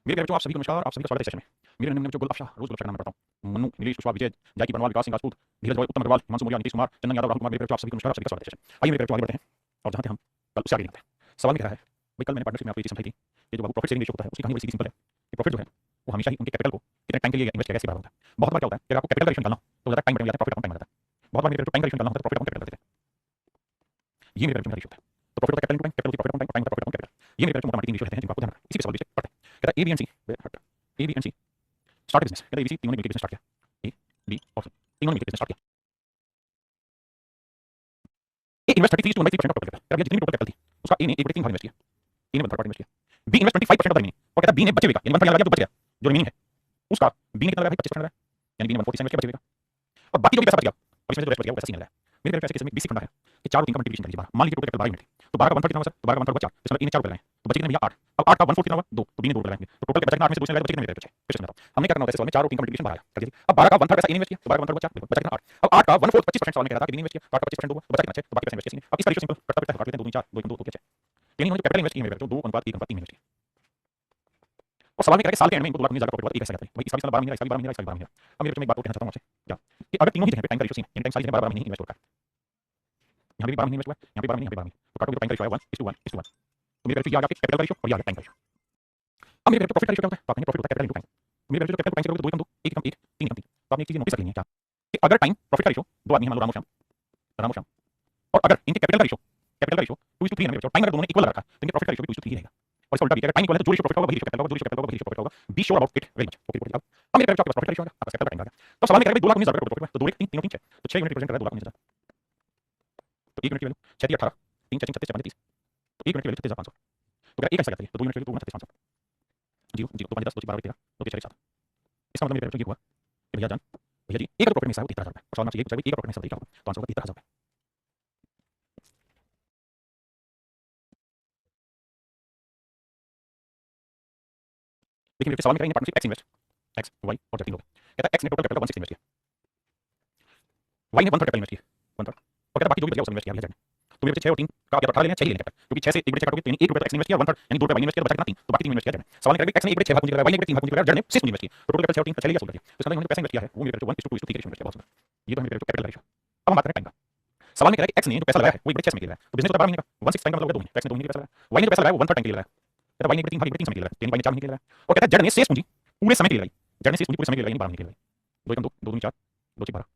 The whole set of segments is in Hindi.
मेरे प्यारे बच्चों, आप सभी को नमस्कार। आप सभी का स्वागत है सेशन में। मेरे नाम बच्चों गुल अफशाह, रोज गुल अफशाह का नाम पढ़ता हूँ। मन्नू, नीलेश, कुशवाहा, विजय, जाकी परनवाल, विकास सिंह राजपूत, धीरज रॉय, उत्तम अग्रवाल, हिमांशु मौर्य, नीतीश कुमार, चंदन यादव, राहुल कुमार। मेरे प्यारे बच्चों, आप सभी को नमस्कार। आप सभी का स्वागत है सेशन। आइए मेरे प्यारे बच्चों आगे बढ़ते हैं और जहाँ थे हम कल उससे आगे निकलते हैं। सवाल में कह रहा है, भाई कल मैंने पार्टनरशिप में आपको ये चीज समझाई थी कि जो बाबू प्रॉफिट शेयरिंग रेशियो होता है उसकी कहानी बड़ी सीधी सिंपल है कि प्रॉफिट जो है वो हमेशा ही उनके कैपिटल को कितने टाइम के लिए इन्वेस्ट किया गया इसके बराबर होता है। बहुत बार क्या होता है कि अगर आपको कैपिटल का रेशियो निकालना हो तो ज्यादा टाइम बटे में जाता है, प्रॉफिट कम टाइम लगता है। बहुत बार मेरे टाइम का रेशियो निकालना होता है तो प्रॉफिट कम कैपिटल देते हैं। ये मेरे रेशियो होता है। तो प्रॉफिट होता है कैपिटल टू टाइम, कैपिटल की प्रॉफिट टाइम, टाइम होता है प्रॉफिट कम कैपिटल। ये मेरे मोटा मोटी तीन रेशियो रहते हैं जिनको आपको ध्यान रखना है। इसी के सवाल नीचे पढ़ते हैं। कहता है A B and C, A B and C start business. कहता है एबीसी तीनों ने मिलकर बिजनेस स्टार्ट किया। ए बी और सी तीनों ने मिलकर बिजनेस स्टार्ट किया। A invest 33 to 1/3% of total capital. अब ये जितनी भी टोटल कैपिटल थी उसका ए ने 1/3 भाग इन्वेस्ट किया। ए ने 1/3 पार्ट इन्वेस्ट किया। B invest 25% of the remaining और कहता है बी ने बचे हुए का यानी 1/3 लगा दिया, जो बच गया जो रिमेनिंग है उसका बी ने कितना लगाया भाई 25% लगाया, यानी बी ने 140 इन्वेस्ट किया बचे हुए का। और बाकी जो भी पैसा बच गया अब इसमें जो रेस्ट बच गया वो पैसा सी ने लगाया। मेरे प्यारे केस में बेसिक फंडा है कि 4 और 3 का मल्टीप्लिकेशन कर लीजिए 12। मान लीजिए टोटल कैपिटल 12 यूनिट थी तो 12 का 1/3 कितना हुआ सर? तो 12 का 1/3 हुआ 4, इसमें ए ने 4 रुपए लगाए तो बचे कितने भैया 8। अब 8 का 1/4 कितना हुआ 2, तो बी ने 2 रुपए लगाएंगे तो टोटल बचा कितना 8 में से 2 से लगाया तो बचे कितने मेरे बचे। फिर से समझाता हूं हमने क्या करना होता है इस सवाल में 4 और 3 का मल्टीप्लिकेशन 12 कर दीजिए। अब 12 का 1/3 पैसा ए ने इन्वेस्ट किया तो 12 का 1/3 बचा बचा कितना 8। अब 8 का 1/4 25% सवाल में कह रहा था कि बी ने इन्वेस्ट किया, 8 का 25% दो बचा कितना 6, तो बाकी पैसा इन्वेस्ट किया। अब इसका रेशियो सिंपल कटता काट लेते हैं 2 3 4 2 2 2 क्या 6, यानी उन्होंने कैपिटल इन्वेस्ट किया मेरे तो 2:1:3 इन्वेस्ट किया। और सवाल में कह रहा है कि साल के एंड में इनको 2 लाख 19,000 का प्रॉफिट हुआ, एक ऐसा कहता है भाई इसका भी साल 12 महीने, इसका भी 12 महीने, इसका भी 12 महीने। अब मेरे को एक बात और कहना चाहता हूं आपसे क्या कि अगर तीनों ही जगह पे टाइम का रेशियो सेम है यानी टाइम सारी जगह 12 महीने ही इन्वेस्ट होता है, यहां भी 12 महीने इन्वेस्ट हुआ है, यहां भी 12 महीने, यहां भी 12 महीने, तो काटोगे तो टाइम का रेशियो आएगा 1:1:1 तो मेरे रेशियो ये आ गया कैपिटल का रेशियो और ये आ गया टाइम का रेशियो। अब मेरे प्रॉफिट का रेशियो क्या होता है? तो आपने प्रॉफिट होता है कैपिटल इनटू टाइम। तो मेरे रेशियो कैपिटल टाइम से करोगे तो 2 कम 2 1 कम 1 3 कम 3। तो आपने एक चीज नोटिस कर लेनी है क्या कि अगर टाइम प्रॉफिट का रेशियो दो आदमी मान लो रामो श्याम और अगर इनके कैपिटल का रेशियो 2:3 है मेरे रेशियो, टाइम अगर दोनों ने इक्वल रखा है तो इनके प्रॉफिट का रेशियो भी 2:3 रहेगा। और इसका उल्टा भी अगर टाइम इक्वल है तो जो रेशियो प्रॉफिट का होगा वही रेशियो कैपिटल का होगा, जो रेशियो कैपिटल का होगा वही रेशियो प्रॉफिट का होगा। Be sure about it very much. Okay अब मेरे आपके पास प्रॉफिट का रेशियो आ गया, आपका कैपिटल का टाइम आ गया। तो सवाल में कह रहा है 2 लाख 19,000 का प्रॉफिट है तो 2 1 3 3 6 तो 6 यूनिट रिप्रेजेंट कर रहा है 2 लाख 19,000। तो 1 यूनिट की वैल्यू 6 3 18 3 6 36 35 तो 1 यूनिट की वैल्यू 36,500। तो क्या 1 कैसे करते हैं तो 2 यूनिट की वैल्यू 36,500 0 0 2 5 10 2 12 13 2 6 7। इसका मतलब मेरे ये हुआ कि भैया जान भैया जी एक का प्रॉफिट में हिस्सा है वो 73,000 रुपए और सवाल में चाहिए एक का प्रॉफिट में हिस्सा होगा तो आंसर होगा 73,000 रुपए। लेकिन मेरे सवाल में करेंगे partnership X invest X Y और जैसे लोग कहता है एक्स ने टोटल कैपिटल 160 इन्वेस्ट किया, वाई ने 1/3 कैपिटल इन्वेस्ट किया 1/3 और कहता बाकी जो भी बचा उसने इन्वेस्ट किया जेड ने। तो मेरे 6 और 3 का आप 18 लेना 6 ही लेना कैपिटल क्योंकि 6 से 1/6 काटोगे तो यानी 1 रुपए तो एक्स ने इन्वेस्ट किया 1/3 यानी 2 रुपए वाई ने इन्वेस्ट किया तो बचा कितना 3, तो बाकी 3 इन्वेस्ट किया जेड ने। सवाल में करेंगे एक्स ने 1/6 भाग पूंजी लगाया, वाई ने 3 भाग पूंजी लगाया, जेड ने 6 पूंजी इन्वेस्ट की तो टोटल कैपिटल 6 और 3 6 लिया सोल्व किया। तो इसका मतलब उन्होंने पैसा इन्वेस्ट किया है वो मेरे 1:2:3 रेशियो इन्वेस्ट किया। बहुत सुंदर, ये तो है मेरे कैपिटल रेशियो। अब हम बात करें टाइम का। सवाल में कह रहा है कि एक्स ने जो पैसा लगाया है वो 1/6 में लगाया तो बिजनेस होता है 12 महीने का 1/6 टाइम का मतलब 2 महीने, एक्स ने 2 महीने का पैसा लगाया, वाई ने जो पैसा लगाया वो 1/3 टाइम के लिए लगाया, कहता वाई ने 1/3 भाग 1/3 समय के लिए लगाया, यानी वाई ने 4 महीने के लिए लगाया। और कहता है जेड ने शेष पूंजी पूरे समय के लिए लगाई, जेड ने शेष पूंजी पूरे समय के लिए लगाई यानी 12 महीने के लिए लगाई। 2 1 2 2 2 4 2 6 12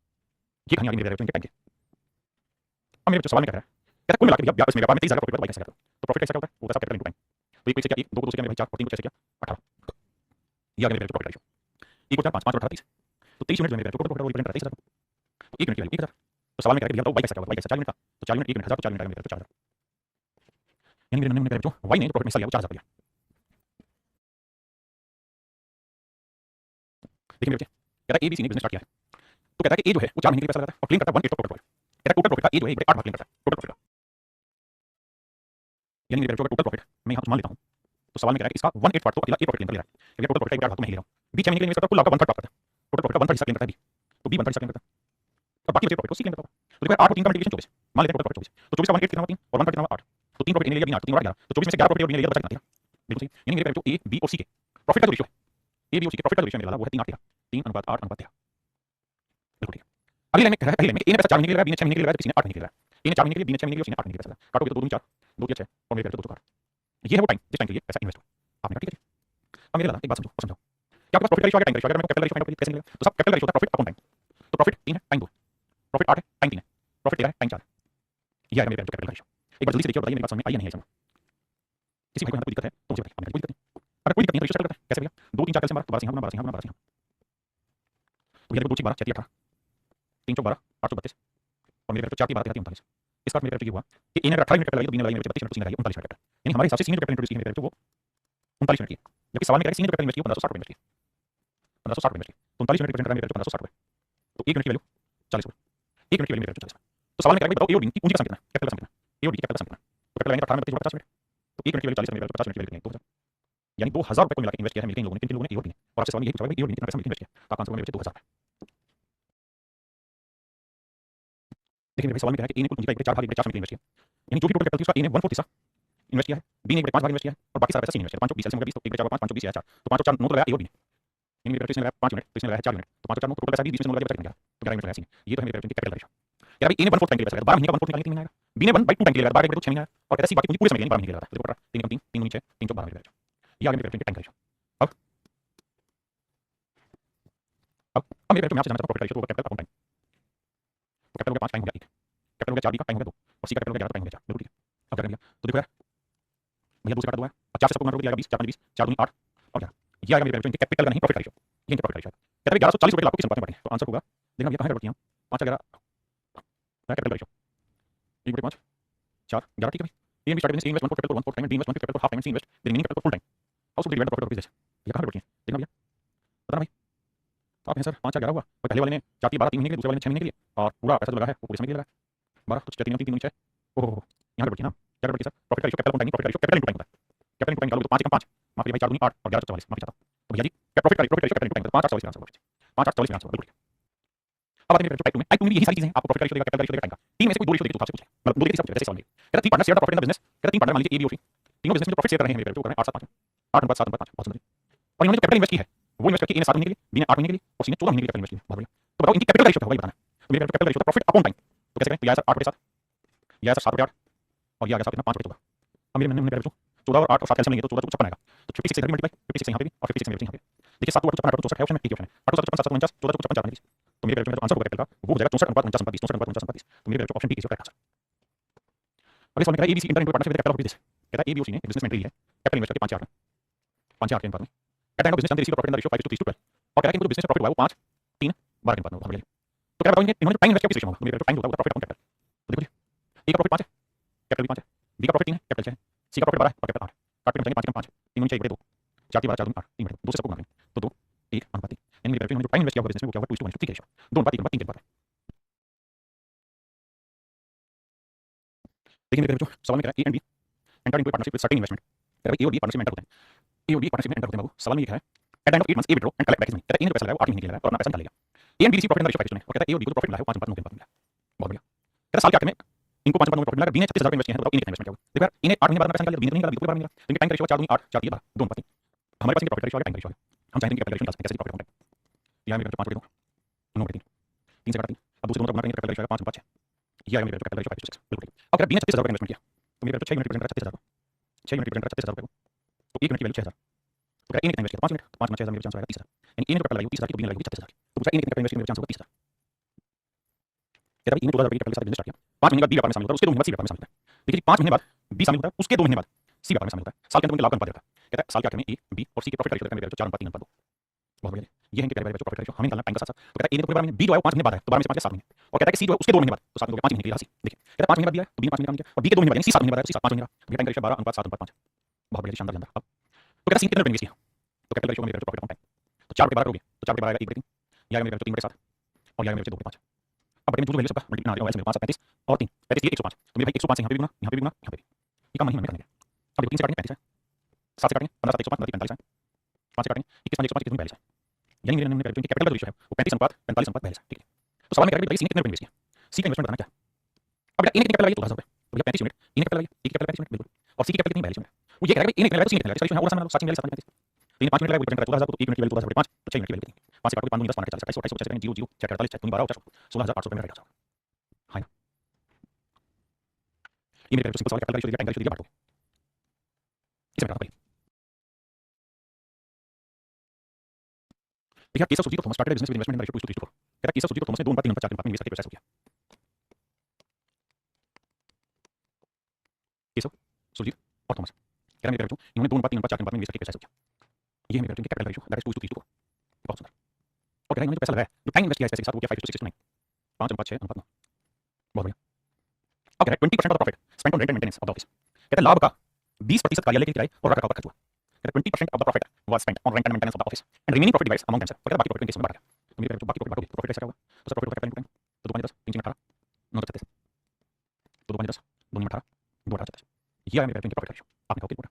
ये कहानी आगे मेरे टाइम के। अब मेरे सवाल में कह रहा है कहता कुल मिलाकर भैया इसमें व्यापार में 30,000 का प्रॉफिट वाई कैसे करते हो तो प्रॉफिट कैसे होता है वो कैपिटल इनटू टाइम। तो 1 से क्या 1 2 को 2 से क्या मेरे भाई 4 और 3 को 6 से क्या 18 ये आ गया मेरे प्रॉफिट रेशियो 1 को 4 5 5 और 18 30 तो 23 यूनिट में मेरे टोटल प्रॉफिट रिप्रेजेंट करता है 23,000 तो 1 यूनिट की वैल्यू 1,000। तो सवाल में कह रहा है भैया बताओ वाई कैसे होगा, वाई कैसे 4 यूनिट का तो 4 यूनिट 1 यूनिट 1000 तो 4 यूनिट आएगा मेरे तो 4000 यानी मेरे नन्हे बच्चों वाई ने प्रॉफिट में हिस्सा लिया वो 4000 लिया। देखिए मेरे बच्चे कहता है एबीसी ने बिजनेस स्टार्ट किया है तो कहता है कि ए जो है वो 4 महीने के लिए पैसा लगाता है और क्लेम करता है 1/8 टोटल प्रॉफिट। कहता है टोटल प्रॉफिट का ए जो है 1/8 भाग क्लेम करता है टोटल प्रॉफिट का, यानी मेरे बच्चों का टोटल प्रॉफिट मैं यहाँ मान लेता हूँ तो सवाल में कह रहा है कि इसका 1/8 पार्ट तो अकेला ए प्रॉफिट क्लेम कर ले रहा है क्योंकि टोटल प्रॉफिट का 1/8 भाग तो मैं ही ले रहा हूँ। बी 6 महीने के लिए इन्वेस्ट करता है कुल लाभ का 1/3 प्राप्त करता है, टोटल प्रॉफिट का 1/3 हिस्सा क्लेम करता है बी, तो बी 1/3 हिस्सा क्लेम करता है और बाकी बचे प्रॉफिट को सी क्लेम करता है। तो देखो 8 और 3 का मल्टीप्लिकेशन 24 मान लेते हैं टोटल प्रॉफिट 24 तो 24 का 1/8 कितना हुआ 3 और 1/3 कितना हुआ 8 तो 3 प्रॉफिट इन्हें ले लिया 3 8 3 और 11 तो 24 में से 11 प्रॉफिट और इन्हें ले लिया तो बचा कितना 13 बिल्कुल सही। यानी मेरे बच्चों ए बी और सी के प्रॉफिट का जो रेशियो है ए बी और सी के प्रॉफिट का जो रेशियो मेरा वो है 3 8 13 3:8:13 बिल्कुल ठीक है। अगली लाइन में कह रहा है पहले लाइन में ए ने पैसा 4 महीने के लिए लगाया, बी ने 6 महीने के लिए लगाया, किसी ने 8 महीने के लिए लगाया, ए ने 4 महीने के लिए, बी ने 6 महीने के लिए, सी ने 8 महीने के लिए पैसा लगाया। काटोगे तो 2 2 4 2 3 6 और मेरे तो 2 4 ये है वो टाइम जिस टाइम के लिए पैसा इन्वेस्ट हुआ आपने कहा ठीक है। अब मेरे लाला एक बात समझो और समझाओ क्या आपके पास प्रॉफिट का रेशियो आ गया, टाइम का रेशियो आ गया, मैं कैपिटल रेशियो फाइंड कैसे मिलेगा तो सब कैपिटल रेशियो होता है प्रॉफिट अपॉन टाइम। तो प्रॉफिट 3 है टाइम 2 प्रॉफिट 8 है टाइम 3 है प्रॉफिट 13 है टाइम 4 ये है मेरे कैपिटल रेशियो। एक बार जल्दी से देखिए और बताइए मेरी बात समझ में आई या नहीं आई समझ। किसी भाई को कोई दिक्कत है तो मुझे बताइए, कोई दिक्कत नहीं। अगर कोई दिक्कत नहीं तो रेशियो स्टार्ट करते हैं कैसे भैया 2 3 4 कैलसियम 12 12 सिंह 12 सिंह 12 सिंह तो भैया 2 6 12 6 18 3 4 12 8 32 और मेरे 4 12 13 39 इसका मेरे ये हुआ कि ए ने 18 यूनिट कैपिटल लगाई तो बी ने लगाई मेरे 32 यूनिट, सी ने लगाई 39 यूनिट कैपिटल, यानी हमारे हिसाब से सीनियर कैपिटल इंट्रोड्यूस की है मेरे वो 39 यूनिट की, जबकि सवाल में कह रहा है सीनियर कैपिटल इन्वेस्ट किया 1560 रुपए इन्वेस्ट किया 1560 रुपए इन्वेस्ट किया तो 39 यूनिट रिप्रेजेंट कर रहा है मेरे 1560 रुपए तो 1 यूनिट की वैल्यू 40 रुपए 1 यूनिट की वैल्यू मेरे 40 रुपए। तो सवाल में कह रहा है बताओ ए और बी की पूंजी का सम कितना है कैपिटल का सम कितना है ए और बी कैपिटल का सम कितना है तो कैपिटल लाइन 18 में 32 50 यूनिट तो 1 यूनिट की वैल्यू 40 है मेरे 50 यूनिट की वैल्यू 2000 यानी 2000 रुपए को मिला के इन्वेस्ट किया है मिलके इन लोगों ने, किन लोगों ने ए और बी ने। और आपसे सवाल यही पूछा है ए और बी ने कितना पैसा मिलके इन्वेस्ट किया तो आपका आंसर होगा मेरे 2000 रुपए। देखिए मेरे सवाल में कह रहा है कि ए ने कुल पूंजी का 1/4 भाग 1/4 में इन्वेस्ट किया यानी जो भी टोटल कैपिटल थी उसका ए ने 1/4 हिस्सा इन्वेस्ट किया है, बी ने 5 भाग इन्वेस्ट किया है और बाकी सारा पैसा सी इन्वेस्ट किया। 5 20 एलसीएम हो गया 20 तो 1 बचा 5 5 20 है 4 तो 5 और 4 9 तो लगाया ए और बी ने। यानी मेरे इसने लगाया 5 यूनिट तो इसने लगाया 4 यूनिट तो 5 और 4 9 तो टोटल पैसा 20 में से 9 लगा बचा कितना तो 11 यूनिट लगाया सी ने। ये तो है मेरे की कैपिटल रेशियो। यार भाई ए ने 1/4 टाइम के लिए पैसा लगाया 12 महीने का 1/4 निकालने 3 महीने आएगा, बी ने 1/2 टाइम के लिए लगाया 12 महीने तो 6 महीने आएगा और कहता है सी बाकी पूरी समय के लिए 12 महीने के लिए लगाता है। देखो पड़ रहा 3 3 3 3 3 4 12 महीने। ये आ गया मेरे टाइम रेशियो। अब मेरे में आपसे जानना चाहता हूं प्रॉफिट रेशियो तो कैपिटल अपॉन टाइम। तो कैपिटल हो गया 5 टाइम हो गया 1, कैपिटल हो गया 4 बी का टाइम हो गया 2 और सी का कैपिटल हो गया 11 टाइम हो गया 4 बिल्कुल ठीक है। अब क्या कर लिया तो देखो यार भैया 2 से काटा 2 है और 4 से सबको गुणा कर दिया 20 4 20 4 दूनी 8 और क्या ये आएगा मेरे इनके कैपिटल का नहीं प्रॉफिट रेशियो। ये इनके प्रॉफिट रेशियो कहता है 1140 रुपए लाखों किस अनुपात में बांटेंगे तो आंसर होगा देखना भैया कहां गड़बड़ किया 5 11 कैपिटल रेशियो 1/5 4 11 ठीक है भाई। A invest business invest 1/4 capital 1/4 time B invest 1/5 capital half time C invest the remaining capital full time how should we divide the profit of business. ये कहां गड़बड़ किया देखना भैया पता ना भाई आप हैं सर 5 4 11 हुआ और पहले वाले ने 4 3 12 3 महीने के लिए दूसरे वाले ने 6 महीने के लिए और पूरा पैसा जो लगा है वो पूरे समय के लिए लगा 12 तो 3 3 3 6 ओहो यहां गड़बड़ किया ना क्या गड़बड़ किया sir profit ratio capital time profit ratio capital time होता है कैपिटल टाइम निकालो तो 5 1 5 माफ करिए भाई 4 दूनी 8 और 11 44 माफ चाहता हूं तो भैया जी profit ratio capital time 5 8 44 answer 5 8 44 answer बिल्कुल। अब आते हैं टाइप 2 में टाइप 2 में भी यही सारी चीजें हैं आपको प्रॉफिट रेशियो देगा कैपिटल रेशियो देगा टाइम का तीन में से कोई दो रेशियो देगी तो आपसे पूछ ले मतलब दो देगी सबसे जैसे सवाल कहता 3 partner share the profit in the business कहता 3 पार्टनर मान लीजिए ए बी और सी तीनों बिजनेस में जो प्रॉफिट शेयर कर रहे हैं मेरे जो कर रहे हैं 8 7 5 8 9 7 5 बहुत सुंदर और इन्होंने जो कैपिटल इन्वेस्ट की है वो इन्वेस्ट करके ए ने 7 महीने के लिए बी ने 8 महीने के लिए और सी ने 14 महीने के लिए कैपिटल इन्वेस्ट किया बहुत बढ़िया। तो बताओ इनकी कैपिटल रेशियो क्या होगा ये बताना है तो मेरे capital ratio profit upon time तो कैसे करें तो यह सर 8 के साथ यह सर 7 के 8 और ये आ गया साथ कितना 5 होगा। अब मेरे मैंने कैपिटल 14 और 8 और 7 कैंसिल लेंगे तो 14 तो 56 आएगा तो 56 से मल्टीप्लाई 56 से यहां पे भी और 56 से यहां पे देखिए 7 को 54 8 तो 64 है ऑप्शन में एक ऑप्शन है 8 7 55 7 49 14 55 4 20 तो मेरे कैपिटल का आंसर होगा कैपिटल का वो हो जाएगा 64 49 20 64 49 20 तो मेरे capital option B is your correct answer. अगले सवाल में कह रहा है ABC enter into partnership with capital of business कहता है ए बी और सी ने बिजनेस में एंट्री ली है कैपिटल इन्वेस्ट करके 5 4 में 5 4 के अनुपात में at end of business receive profit in the ratio 5 to 3 to 12 और कह रहा है कि बिजनेस में प्रॉफिट हुआ वो 5 3 12 के अनुपात में होगा। तो क्या बताओ इन्होंने टाइम इन्वेस्ट किया किस रेशियो में होगा मेरे टाइम होगा वो प्रॉफिट अपॉन कैपिटल तो देखो ए का प्रॉफिट 5 है कैपिटल भी 5 है बी का प्रॉफिट 3 है कैपिटल 6 है सी का प्रॉफिट 12 है और कैपिटल 8 काट के बचेंगे 5 3 5 3 4 12 4 2 8 3 2 से सबको गुणा करें तो 2 1 अनुपात 3 यानी मेरे जो टाइम इन्वेस्ट किया होगा बिजनेस में वो क्या होगा 2:1 ठीक है रेशियो 2 अनुपात 3 अनुपात 3 के अनुपात। देखिए मेरे जो सवाल में कह रहा है A and B enter into partnership with certain investment कह रहा है ए और बी पार्टनरशिप में एंटर होते हैं ए और बी पार्टनरशिप में एंटर होते हैं बाबू सवाल में ये है at end of 8 months A withdraw and collect back his money कहता है ए ने पैसा लगाया वो 8 महीने के लिए लगाया और अपना पैसा निकाल लेगा A and B receive profit in the ratio 5 और कहता है ए और बी को प्रॉफिट मिला है 5 अनुपात 9 के अनुपात मिला बहुत बढ़िया। कहता है साल के आखिर में इनको 5 अनुपात 9 प्रॉफिट मिला बी ने 36,000 इन्वेस्ट किया है तो बताओ ए ने कितना इन्वेस्ट किया होगा देखो यार ए ने 8 महीने बाद अपना पैसा निकाल लिया बी ने नहीं निकाला बिल्कुल 12 महीने का इनके टाइम रेशियो 4 2 8 4 3 12 2 अनुपात 3 हमारे पास इनके प्रॉफिट रेशियो आ गया टाइम रेशियो हम चाहेंगे कि कैपिटल रेशियो निकाल सकें कैसे प्रॉफिट अपॉन टाइम यहां मेरे 5 को 9 3 3 से काटा 3 अब दूसरे दोनों का गुणा करेंगे कैपिटल रेशियो 5 अनुपात 6 ये आ गया मेरे कैपिटल रेशियो 5 to 6 बिल्कुल। अब कह रहा है बी ने 36,000 का इन्वेस्टमेंट किया तो मेरे 6 यूनिट रिप्रेजेंट करता है 36,000 6 यूनिट रिप्रेजेंट करता है 36,000 रुपए को तो 1 यूनिट की वैल्यू 6,000 तो कह रहा है ए ने कितना इन्वेस्ट किया 5 यूनिट तो 5 में 6,000 मेरे चांस आएगा 30,000 यानी ए ने कैपिटल लगाई 30,000 की तो बी ने लगाई 36,000 तो पूछा ए ने कितना इन्वेस्ट किया मेरे चांस होगा 30,000। कहता है ए ने 14,000 की कैपिटल के साथ बिजनेस स्टार्ट किया 5 महीने बाद बी व्यापार में शामिल होता है उसके 2 महीने बाद सी व्यापार में शामिल होता है देखिए 5 महीने बाद बी शामिल होता है उसके 2 महीने बाद सी व्यापार में शामिल होता है साल के अंत में लाभ का अनुपात देता है कहता है साल के आखिर में ए बी और सी के प्रॉफिट रेशियो देता है मेरे 4 अनुपात 3 अनुपात 2 बहुत बढ़िया ये है इनके कैपिटल प्रॉफिट रेशियो हमें निकालना टाइम का साथ साथ तो कहता है ए ने पूरे 12 महीने बी जो है वो 5 महीने बाद है तो 12 में से 5 7 महीने और कहता है कि सी जो है उसके 2 महीने बाद तो 7 में 5 महीने के लिए राशि देखिए कहता है 5 महीने बाद दिया है तो बी ने 5 महीने काम किया और बी के 2 महीने बाद यानी सी 7 महीने बाद सी 5 महीने बाद ये टाइम रेशियो 12 अनुपात 7 अनुपात 5 बहुत बढ़िया शानदार शानदार। अब तो कहता है सी कितने रुपए इन्वेस्ट किया तो कैपिटल रेशियो मेरे प्रॉफिट अपॉन टाइम तो 4 बटे 12 करोगे तो 4 बटे 12 आएगा 1/3 या मेरे 3 बटे 7 और या मेरे 2 बटे 5 अब बटे में जो वैल्यू सबका मल्टीप्लाई आ रहा है वैसे 5 35 और 3 35 ये 105 तो मेरे भाई 105 से यहां पे भी गुना यहां पे भी गुना यहां पे भी ये काम नहीं हमें करने का। अब 3 से काटेंगे 35 है 7 से काटेंगे 15 7 105 45 है 5 से काटेंगे 21 5 105 कितनी 42 है यानी मेरे हमने जो कैपिटल का रेशियो है वो 35 अनुपात 45 अनुपात 42 है ठीक है। तो सवाल में कह रहा है सी ने कितने रुपए इन्वेस्ट किया सी का इन्वेस्टमेंट बताना क्या अब ए ने कितने कैपिटल लगाई 14,000 रुपए तो भैया 35 यूनिट ए ने कैपिटल लगाई ए की कैपिटल 35 यूनिट बिल्कुल और सी की कैपिटल कितनी 42 यूनिट वो ये कह रहा है कि ए ने कितने लगाया तो सी ने कितने लगाया इसका रेशियो है और आसान बना लो 7 42 तो ये 5 यूनिट लगाया वो रिप्रेजेंट करता है 14,000 को तो 1 यूनिट की वैल्यू 14,000 5 तो 6 यूनिट की वैल्यू कितनी 5 से काटोगे 5 10 12 40 28 29 0 0 4 48 6 12 16,800 रुपए में रहेगा हां ये मेरे सिंपल सवाल कैपिटल रेशियो दिया टाइम रेशियो दिया बांटो इसे बता पहले देखिए case of Sujeet Thomas started business with investment in ratio 2:3 कह रहा है केस ऑफ सुजीत थॉमस ने 2 अनुपात 3 अनुपात 4 में इन्वेस्ट करके पैसा हो गया केस ऑफ सुजीत और थॉमस कह रहा है मेरे बच्चों इन्होंने 2 अनुपात 3 अनुपात 4 अनुपात में इन्वेस्ट करके पैसा हो गया ये है मेरे बच्चों के कैपिटल रेशियो दैट इज 2:3 बहुत सुंदर और कह रहा है इन्होंने जो पैसा लगाया जो टाइम इन्वेस्ट किया है पैसे के साथ वो क्या 5 to 6 to 9 5 अनुपात 6 अनुपात 9 बहुत बढ़िया। अब कह रहा है 20% of the profit spent on rent and maintenance of the office कहता है लाभ का 20% कार्यालय की किराए और रखरखाव पर खर्च हुआ कहता है 20% of the profit was spent on rent and maintenance of the office and remaining profit divides among themself कहता है बाकी प्रॉफिट केस में बांटा गया तो मेरे जो बाकी प्रॉफिट प्रॉफिट कैसा होगा तो सर प्रॉफिट कैपिटल इनकम तो 2 5 10 3 6 18 9 36 तो 2 5 10 2 18 2 18 37 ये है मेरे प्रॉफिट रेशियो आपने कहा पूरा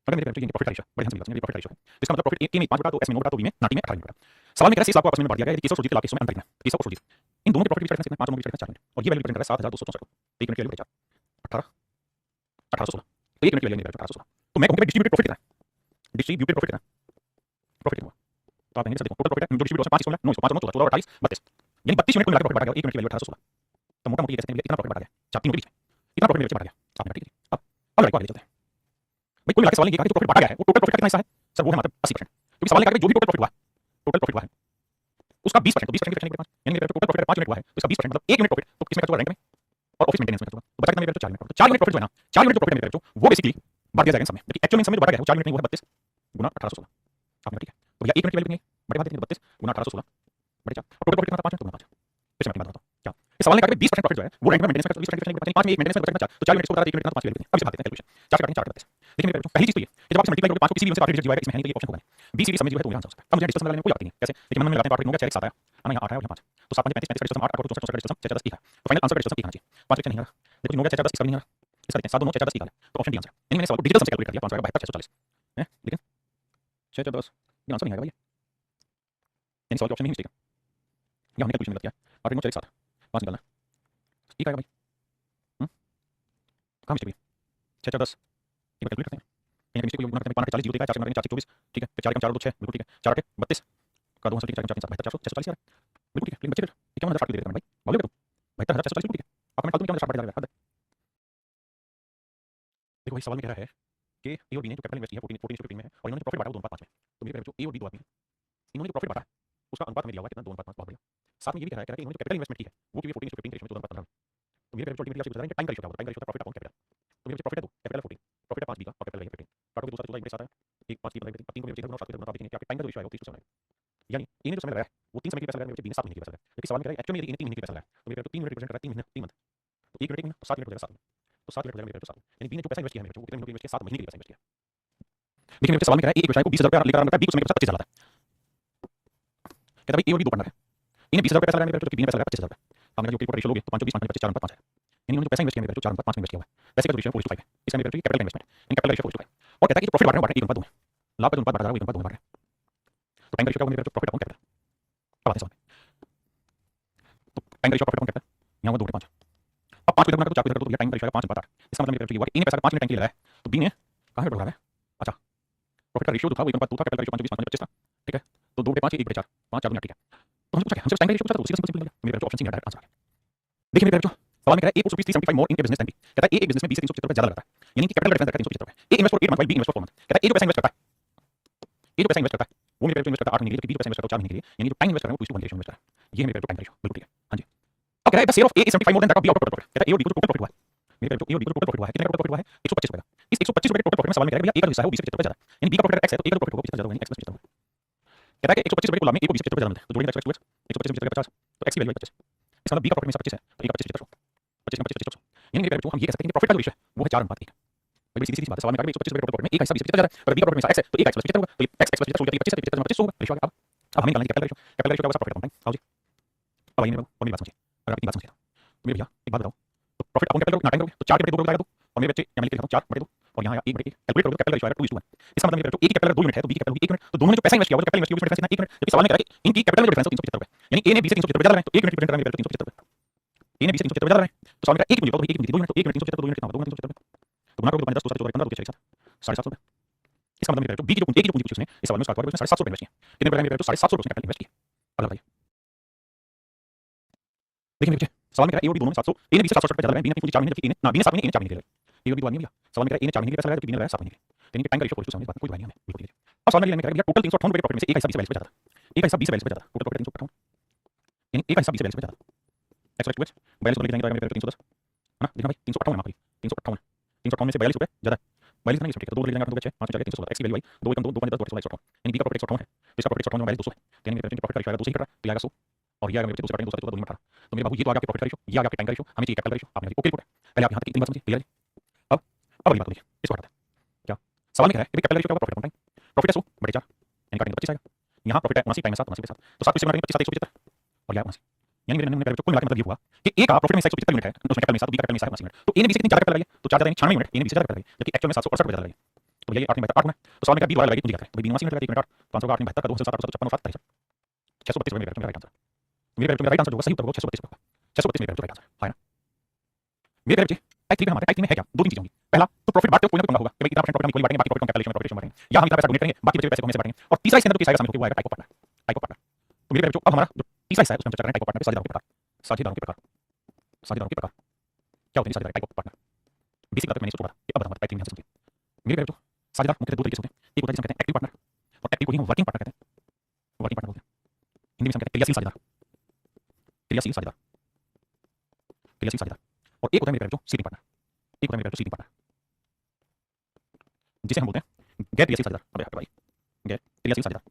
अगर मेरे प्रॉफिट प्रॉफिट रेशियो बड़े ध्यान से मेरे प्रॉफिट रेशियो है इसका मतलब प्रॉफिट ए में 5 बटा तो एस में 9 बटा तो बी में नाटी में 18 बटा सवाल में कह रहा है 30 लाख को आपस में बांट दिया गया है केस और सुजीत के लाभ के में अंतर कितना केस और सुजीत इन दोनों के प्रॉफिट कितना 5 और 9 कितना 4 यूनिट और ये वैल्यू रिप्रेजेंट कर रहा है 7,264 को 1 यूनिट की वैल्यू 4 18 1816 तो 1 यूनिट की वैल्यू मेरे 1816। तो मैं कहूंगा डिस्ट्रीब्यूटेड प्रॉफिट कितना है, डिस्ट्रीब्यूटेड प्रॉफिट कितना, प्रॉफिट कितना, तो आप कहेंगे सर देखो टोटल प्रॉफिट है जो डिस्ट्रीब्यूट 5 इसको 9 5 9 14 28 32, यानी 32 यूनिट को मिलाकर प्रॉफिट बढ़ा गया, 1 यूनिट की वैल्यू 1816। तो मोटा मोटी ये कह सकते हैं इतना प्रॉफिट बढ़ा गया, चार तीनों के बीच में इतना प्रॉफिट मेरे बढ़ा गया। आपने ठीक है, अब लड़का आगे चलते हैं भाई। कुल मिलाकर सवाल ये कहा कि जो प्रॉफिट बढ़ा गया है वो टोटल प्रॉफिट का कितना हिस्सा है सर, वो है मात्र 80%। क्योंकि सवाल ये कहा कि जो भी टोटल प्रॉफिट हुआ है, टोटल प्रॉफिट हुआ है उसका 20%, तो 20% की 5 यानी मेरे टोटल प्रॉफिट 5 यूनिट हुआ है तो इसका 20% मतलब 1 यूनिट प्रॉफिट तो किसमें खर्च होगा, रेंट में और ऑफिस मेंटेनेंस में खर्च होगा। तो बचा कितना मेरे 4 यूनिट प्रॉफिट, 4 यूनिट प्रॉफिट जो है ना, 4 यूनिट प्रॉफिट मेरे वो बेसिकली बढ़ दिया जाएगा समय, लेकिन एक्चुअल में समय जो बढ़ा गया है वो 4 यूनिट नहीं, वो है 32 गुना 1816। आपने ठीक है, तो भैया 1 यूनिट की वैल्यू कितनी है, बड़े भाग देंगे 32 गुना 1816 बड़े 4 और टोटल प्रॉफिट कितना था 5 तो गुना 5। इसमें मैं बात बताता हूं क्या इस सवाल ने कहा कि 20% प्रॉफिट जो है वो रेंट में मेंटेनेंस में 20% की 5 में 1 मेंटेनेंस में बचेगा 4, तो 4 यूनिट को बता 1 यूनिट का 5 वैल्यू अब इसे भाग देते हैं कैलकुलेशन 4 से काटेंगे 4 32। देखिए मेरे बच्चों पहली चीज तो ये कि जब आप इसे मल्टीप्लाई करोगे 5 को किसी भी से काट दीजिए इसमें है नहीं, तो ये ऑप्शन होगा नहीं, बीसीडी समय जो है तो यहाँ आंसर हो सकता है। अब मुझे डिस्टेंस लगाने में कोई आपत्ति नहीं है, कैसे देखिए मन में लगाते हैं 8 होगा 4 1 7 आया आना यहाँ 8 है और यहाँ 5, तो 7 5 35 35 का 8 8 64 64 का डिस्टेंस 6 10 1 है, तो फाइनल आंसर का डिस्टेंस 1 आना चाहिए, 5 नहीं आ रहा, देखो हो गया 6 10 इसका नहीं आ रहा, इसका देखते हैं 7 2 9 6 10 1 है, तो ऑप्शन डी आंसर। यानी मैंने सवाल को डिजिटल सम से कैलकुलेट कर दिया, तो आंसर आएगा 72 640 है, लेकिन 6 6 10 ये आंसर नहीं आएगा भाई, यानी सवाल के ऑप्शन में ही मिस्टेक है, यहाँ हमने कैलकुलेशन गलत किया 8 9 4 1 7 5 निकालना ठीक आएगा भाई, कहाँ मिस्टेक हुई 6 4 10 एक बार कैलकुलेट करते हैं, कहीं मिस्टेक गुना करते हैं 5 40 0 देगा 4 4 24 ठीक है, 4 4 2 6 बिल्कुल ठीक है, 4 8 32 का 2 ठीक है, 4 4 7 72 640 आ रहा है बिल्कुल ठीक है, लेकिन बच्चे 51,060 दे देते हैं भाई, बोलोगे तुम 72,640 बिल्कुल ठीक है, आपने फालतू में 51,060 बढ़ जाएगा। देखो भाई सवाल में कह रहा है कि ए और बी ने जो कैपिटल इन्वेस्ट किया 14 14 15 में है और इन्होंने प्रॉफिट बांटा दोनों 5 में, तो मेरे जो ए और बी दो आदमी इन्होंने जो प्रॉफिट बांटा उसका अनुपात हमें दिया हुआ है कितना 2 अनुपात 5 बहुत बढ़िया। साथ में ये भी कह रहा है कि इन्होंने जो कैपिटल इन्वेस्टमेंट की है वो की 14 15 रेशियो में 2 अनुपात 15 में, तो मेरे जो अल्टीमेटली आपसे बता रहे हैं टाइम का रेशियो क्या होता है, टाइम का रेशियो प्रॉफिट अपॉन कैपिटल, तो मेरे प्रॉफिट है 2 कैपिटल 14 प्रॉफिट है 5 बी का और कैपिटल है 15 काटोगे 2 7 14 आता है 1 5 की बराबर 3 को मेरे 6 गुना 7 गुना आप देखेंगे कि आपके टाइम का रेशियो आएगा 30 से यानी इन्हें जो समय लगाया वो 3 समय के पैसा लगाया, मेरे 2 ने 7 महीने के पैसा लगाया, लेकिन सवाल में कह रहा है एक्चुअली इन्हें 3 महीने के पैसा लगाया, तो मेरे 3 मिनट रिप्रेजेंट कर रहा है 3 महीने 3 मंथ, तो 1 मिनट 1 महीना 7 मिनट हो जाएगा 7 तो 7 मिनट हो जाएगा मेरे 7, यानी बी ने जो पैसा इन्वेस्ट किया है मेरे वो कितने महीनों के इन्वेस्ट किया 7 महीने के पैसा इन्वेस्ट किया। देखिए मेरे सवाल में कह रहा है एक व्यवसाय को 20,000 रुपए लेकर आना है, बी को समय के साथ 25,000 आता है, कहता है भाई ए और बी दो पार्टनर है, इन्हें 20,000 रुपए पैसा लगाने में बी ने पैसा लगाया 25,000 रुपए, हमने जो ऊपर रेशियो लोगे तो 5 20 5 4 5 है, यानी उन्होंने जो पैसा इन्वेस्ट किया मेरे 4 5 में इन्वेस्ट किया हुआ है, पैसे का रेशियो 4:5 है, इसका मेरे कैपिटल इन्वेस्टमेंट यानी कैपिटल रेशियो 4:5 और कहता है कि प्रॉफिट बांटना है 1 अनुपात 2 में, लाभ का अनुपात बांटा जा रहा है 1 अनुपात 2 में बांट रहा है, तो टाइम रेशियो क्या होगा मेरे प्रॉफिट अपॉन कैपिटल, अब आते हैं सवाल तो time ratio profit upon capital यहाँ हुआ 2 5, अब 5 को इधर गुणा करो 4 को इधर करो तो टाइम रेशियो 5 अनुपात 8, इसका मतलब मेरे ये हुआ कि इन्हें पैसा 5 मिनट टाइम के लिए लगाया तो बी ने कहां से बढ़ा है, अच्छा प्रॉफिट का रेशियो जो था वो 1 अनुपात 2 था, कैपिटल रेशियो 5 20 5 25 था ठीक है, तो 2 5 1 5 4 5 4 ठीक है, तो हमसे पूछा क्या हमसे टाइम रेशियो पूछा था, सीधा सिंपल मेरे ऑप्शन सी है डायरेक्ट आंसर आ गया। देखिए मेरे जो सवाल में कह रहा है ए को रुपीस 375 मोर इन ए बिजनेस देन बी, कहता है ए एक बिजनेस में 20 से 375 रुपए ज्यादा लगता है, यानी कि कैपिटल का डिफरेंस रहता है 375 रुपए, A invest for 8 month while B invest for 4 month, कहता है ए जो पैसा इन्वेस्ट करता है ए जो पैसा इन्वेस्ट करता है वो मेरे जो इन्वेस्ट करता है 8 महीने के लिए, जबकि बी जो पैसा इन्वेस्ट करता है 4 महीने के लिए, यानी जो टाइम इन्वेस्ट कर रहा है वो 2:1 रेशियो इन्वेस्ट कर रहा है, ये है मेरे जो टाइम रेशियो बिल्कुल ठीक है। हां जी अब कह रहा है the share of A is 75 more than that of be out of total profit, कहता है ए और बी को टोटल प्रॉफिट हुआ है, मेरे जो ए और बी को टोटल प्रॉफिट हुआ है कितना टोटल प्रॉफिट हुआ है 125 रुपए का, इस 125 रुपए के टोटल प्रॉफिट में सवाल में कह रहा है भैया ए का हिस्सा है वो 20 से 75 रुपए ज्यादा, यानी बी का प्रॉफिट एक्स है तो ए का प्रॉफिट होगा 75 ज्यादा यानी एक्स 75 होगा, कहता है कि 125 रुपए को लाभ में ए को 20 से 75 ज्यादा मिलता है, तो जोड़ेंगे एक्स 125 से 50 तो एक्स की वैल्यू है 25, इसका मतलब बी का प्रॉफिट में 25 है तो ए का 25 75 25 में 25 यानी मेरे जो हम ये कह सकते हैं कि प्रॉफिट का रेशियो है वो है 4 अनुपात 1, भाई सीधी सीधी बात है, सवाल में कहा कि 125 रुपए टोटल प्रॉफिट में एक हिस्सा 20 से 75 जा रहा है पर बी का प्रॉफिट में एक्स है तो ए का एक्स 75 होगा, तो एक्स एक्स 75 25 है 25 होगा रेशियो आ गया। अब हमें निकालना है कैपिटल रेशियो क्या होगा प्रॉफिट अपॉन टाइम, आओ जी अब आइए और मेरी बात समझिए, अगर आपकी बात समझिए तो मेरे भैया एक बात बताओ, तो प्रॉफिट अपॉन कैपिटल ना टाइम करोगे तो 4 बटे 2 लगाएगा 2 और मेरे बच्चे क्या मैं लिख लेता हूं 4 बटे 2 और यहां 1 बटे 1 कैलकुलेट करोगे कैपिटल रेशियो आएगा 2:1, इसका मतलब मेरे जो ए की कैपिटल 2 यूनिट है तो बी की कैपिटल 1 यूनिट, तो दोनों ने जो पैसा इन्वेस्ट किया वो कैपिटल इन्वेस्ट किया उसमें डिफरेंस कितना 1 यूनिट, जबकि सवाल में कह रहा है कि इनकी कैपिटल में डिफरेंस है 375 रुपए, यानी ए ने बी से 375 ज्यादा लगाए तो 1 यूनिट रिप्रेजेंट कर रहा है मेरे 375 रुपए, ए ने बी से 375 ज्यादा लगाए तो सवाल में कह रहा है 1 यूनिट तो 1 यूनिट 2 यूनिट तो 1 यूनिट 375 2 यूनिट कितना होगा 2 यूनिट 375 तो गुना करोगे 10 2 7 14 15 2 6 7 750 रुपए, इसका मतलब मेरे जो बी की जो पूंजी पूछी उसने इस सवाल में उसका उसने 750 रुपए इन्वेस्ट किया, कितने रुपए मेरे जो 750 रुपए उसने कैपिटल इन्वेस्ट किया। अगला बताइए देखिए मेरे सवाल में कह रहा है ए और बी दोनों में 700, ए ने 20 से 700 रुपए ज्यादा लगाए, बी ने पूंजी 4 महीने जबकि ए ने ना बी ने 7 महीने ए ने 4 महीने के लिए, ए और बी दो आदमी भैया सवाल में कह रहा है ए ने 4 महीने के लिए पैसा लगाया जबकि बी ने लगाया 7 महीने के लिए, यानी कि टाइम का रेशियो 4:1 बात कोई बात नहीं हमें बिल्कुल ठीक है। अब सवाल में कह रहा है भैया टोटल 358 रुपए प्रॉफिट में से एक हिस्सा 20 से 42 पे जाता है, एक हिस्सा 20 से 42 पे जाता है, टोटल प्रॉफिट 358 यानी एक हिस्सा 20 से 42 पे जाता है, एक्स टू एक्स 42 को लेके जाएंगे तो मेरे 310 है ना, देखना भाई 358 है आखिरी 358 358 में से 42 रुपए ज्यादा है 42 नहीं ठीक है, तो 2 ले लेंगे 2 6 5 4 316 एक्स की वैल्यू आई 2 1 2 2 5 10 2 158 यानी बी का प्रॉफिट 158 है तो इसका प्रॉफिट 158 में 200 है, यानी मेरे प्रॉफिट का रेशियो आएगा 2 से ही कर रहा है तो ये आएगा 100 और ये आएगा मेरे 2 से काटेंगे 2 से 2 में 18, तो मेरे बाबू ये तो आ गया आपके प्रॉफिट का रेशियो, ये आ गया आपके टाइम का रेशियो, हमें चाहिए कैपिटल रेशियो, आपने ओके रिपोर्ट है पहले आप यहां तक इतनी बात समझिए क्लियर है। अब अगली बात देखिए इसको हटाते हैं, क्या सवाल में कह रहा है कि कैपिटल रेशियो क्या होगा प्रॉफिट अपॉन टाइम, प्रॉफिट है 100 बटे 4 यानी काटेंगे 25 आएगा, यहां प्रॉफिट है 79 टाइम 7 79 के साथ तो 7 से काटेंगे 25 7 175 और यह 79 यानी मेरे नंबर कुल मिलाकर मतलब ये हुआ कि ए का प्रॉफिट में 175 यूनिट है उसमें कैपिटल में 7 बी का कैपिटल में 7 यूनिट, तो ए ने बी से कितनी ज्यादा कैपिटल लगाई तो 4 ज्यादा यानी 96 यूनिट ए ने बी से ज्यादा कैपिटल लगाई जबकि एक्चुअल में 768 रुपए ज्यादा लगाई, तो भैया 8 में 8 में तो सवाल में बी द्वारा लगाई पूंजी कितना है तो बी 89 यूनिट लगाई 1 मिनट 500 का 8 में 72 का 2 से 7 56 7 632 रुपए मेरा राइट आंसर, मेरे राइट आंसर जो होगा सही उत्तर होगा 632 632 मेरा राइट आंसर है ना। मेरे बच्चे टाइप 3 में हमारे टाइप 3 में है क्या, दो तीन चीजें होंगी। पहला तो प्रॉफिट बांटते हो कोई ना कोई पंगा होगा कि भाई इतना % प्रॉफिट हम इक्वली बांटेंगे, बाकी प्रॉफिट को कैपिटलाइजेशन में प्रॉफिट बांटेंगे, या हम इतना पैसा डोनेट करेंगे, बाकी बचे पैसे को हम ऐसे बांटेंगे। और तीसरा इसके अंदर तो किस आएगा समझो कि वो आएगा type of partner, type of partner. तो मेरे बच्चों अब हमारा जो तीसरा हिस्सा है उसमें हम चर्चा करें टाइप ऑफ पार्टनर, साझेदारों के प्रकार। साझेदारों के प्रकार, साझेदारों के प्रकार क्या होते हैं साझेदार टाइप ऑफ पार्टनर, बेसिक बात मैंने इसको पढ़ा, अब बताऊंगा टाइप 3 में समझिए। मेरे बच्चों साझेदार मुख्यतः दो तरीके से होते हैं, एक होता है जिसे हम कहते हैं एक्टिव पार्टनर, और एक्टिव को ही हम वर्किंग पार्टनर कहते हैं, वर्किंग पार्टनर बोलते हैं। हिंदी में हम कहते हैं क्रियाशील साझेदार, क्रियाशील साझेदार, क्रियाशील साझेदार। और एक होता है मेरे बच्चों स्लीपिंग पार्टनर, एक होता है मेरे बच्चों स्लीपिंग पार्टनर, जिसे हम बोलते हैं गैर क्रियाशील साझेदार। अबे भाई गैर क्रियाशील साझेदार,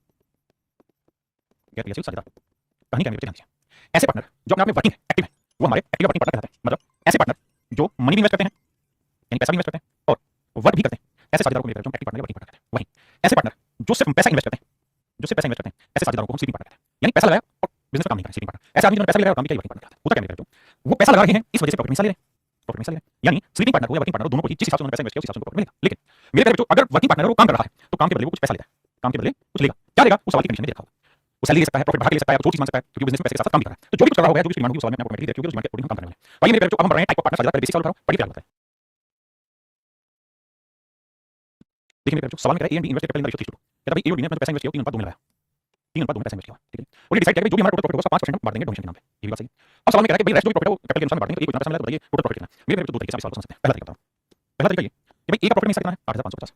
गैर क्रियाशील साझेदार। कहानी क्या है मेरे बच्चे, ध्यान दीजिए। ऐसे पार्टनर जो अपने आप में वर्किंग है, एक्टिव है, वो हमारे एक्टिव वर्किंग पार्टनर कहलाते हैं। मतलब ऐसे पार्टनर जो मनी भी इन्वेस्ट करते हैं, यानी पैसा भी इन्वेस्ट करते हैं और वर्क भी करते हैं, ऐसे साझेदारों को मेरे बच्चों एक्टिव पार्टनर या वर्किंग पार्टनर कहते हैं। वहीं ऐसे पार्टनर जो सिर्फ पैसा इन्वेस्ट करते हैं, जो सिर्फ पैसा इन्वेस्ट करते हैं, ऐसे साझेदारों को हम स्लीपिंग पार्टनर कहते हैं। यानी पैसा लगाया और बिजनेस में काम नहीं करें, स्लीपिंग पार्टनर। ऐसे आदमी जिन्होंने पैसा भी लगाया और काम भी किया, वर्किंग पार्टनर कहलाते हैं। होता क्या मेरे बच्चों, वो पैसा लगा रहे हैं इस वजह से प्रॉफिट में हिस्सा ले रहे हैं, प्रॉफिट में हिस्सा ले रहे हैं। यानी स्लीपिंग पार्टनर को या वर्किंग पार्टनर दोनों को ही जिस हिसाब से उन्होंने पैसा इन्वेस्ट किया उस हिसाब से उनको प्रॉफिट मिलेगा। लेकिन मेरे प्यारे बच्चों अगर वर्किंग पार्टनर वो काम कर रहा है तो काम के बदले वो कुछ पैसा लेता है, काम के बदले कुछ लेगा, क्या लेगा उस सवाल की कंडीशन में देखा होगा। वो सैलरी ले सकता है, प्रॉफिट बढ़ा के ले सकता है, कुछ और चीज मान सकता है क्योंकि बिजनेस में पैसे के साथ काम भी कर रहा है। तो जो भी कुछ कर रहा होगा, जो भी डिमांड होगी उस सवाल में अपने ऑटोमेटिकली क्योंकि उस डिमांड के अकॉर्डिंग हम काम करने वाले हैं। भाई मेरे प्यारे बच्चों अब हम बढ़ रहे हैं टाइप ऑफ पार्टनर साझेदार, पहले बेसिक सवाल उठाओ, पढ़िए क्या होता है। देखिए मेरे बच्चों सवाल में कह रहा है A and B invest capital in the ratio 3:2। कहता है भाई ए और बी ने अपना पैसा इन्वेस्ट किया 3:2 में लगाया, 3:2 में पैसा इन्वेस्ट किया, ठीक है। और ये डिसाइड किया कि जो भी हमारा टोटल प्रॉफिट होगा 5% हम बांट देंगे डोनेशन के नाम पे, ये भी बात सही है। अब सवाल में कह रहा है कि भाई रेस्ट जो भी प्रॉफिट है वो कैपिटल के अनुसार बांट देंगे, तो एक को इतना पैसा मिला तो बताइए टोटल प्रॉफिट कितना है। मेरे दो तरीके से सवाल को समझ सकते हैं। पहला तरीका बताओ, पहला तरीका ये कि भाई ए का प्रॉफिट में हिस्सा कितना है 8550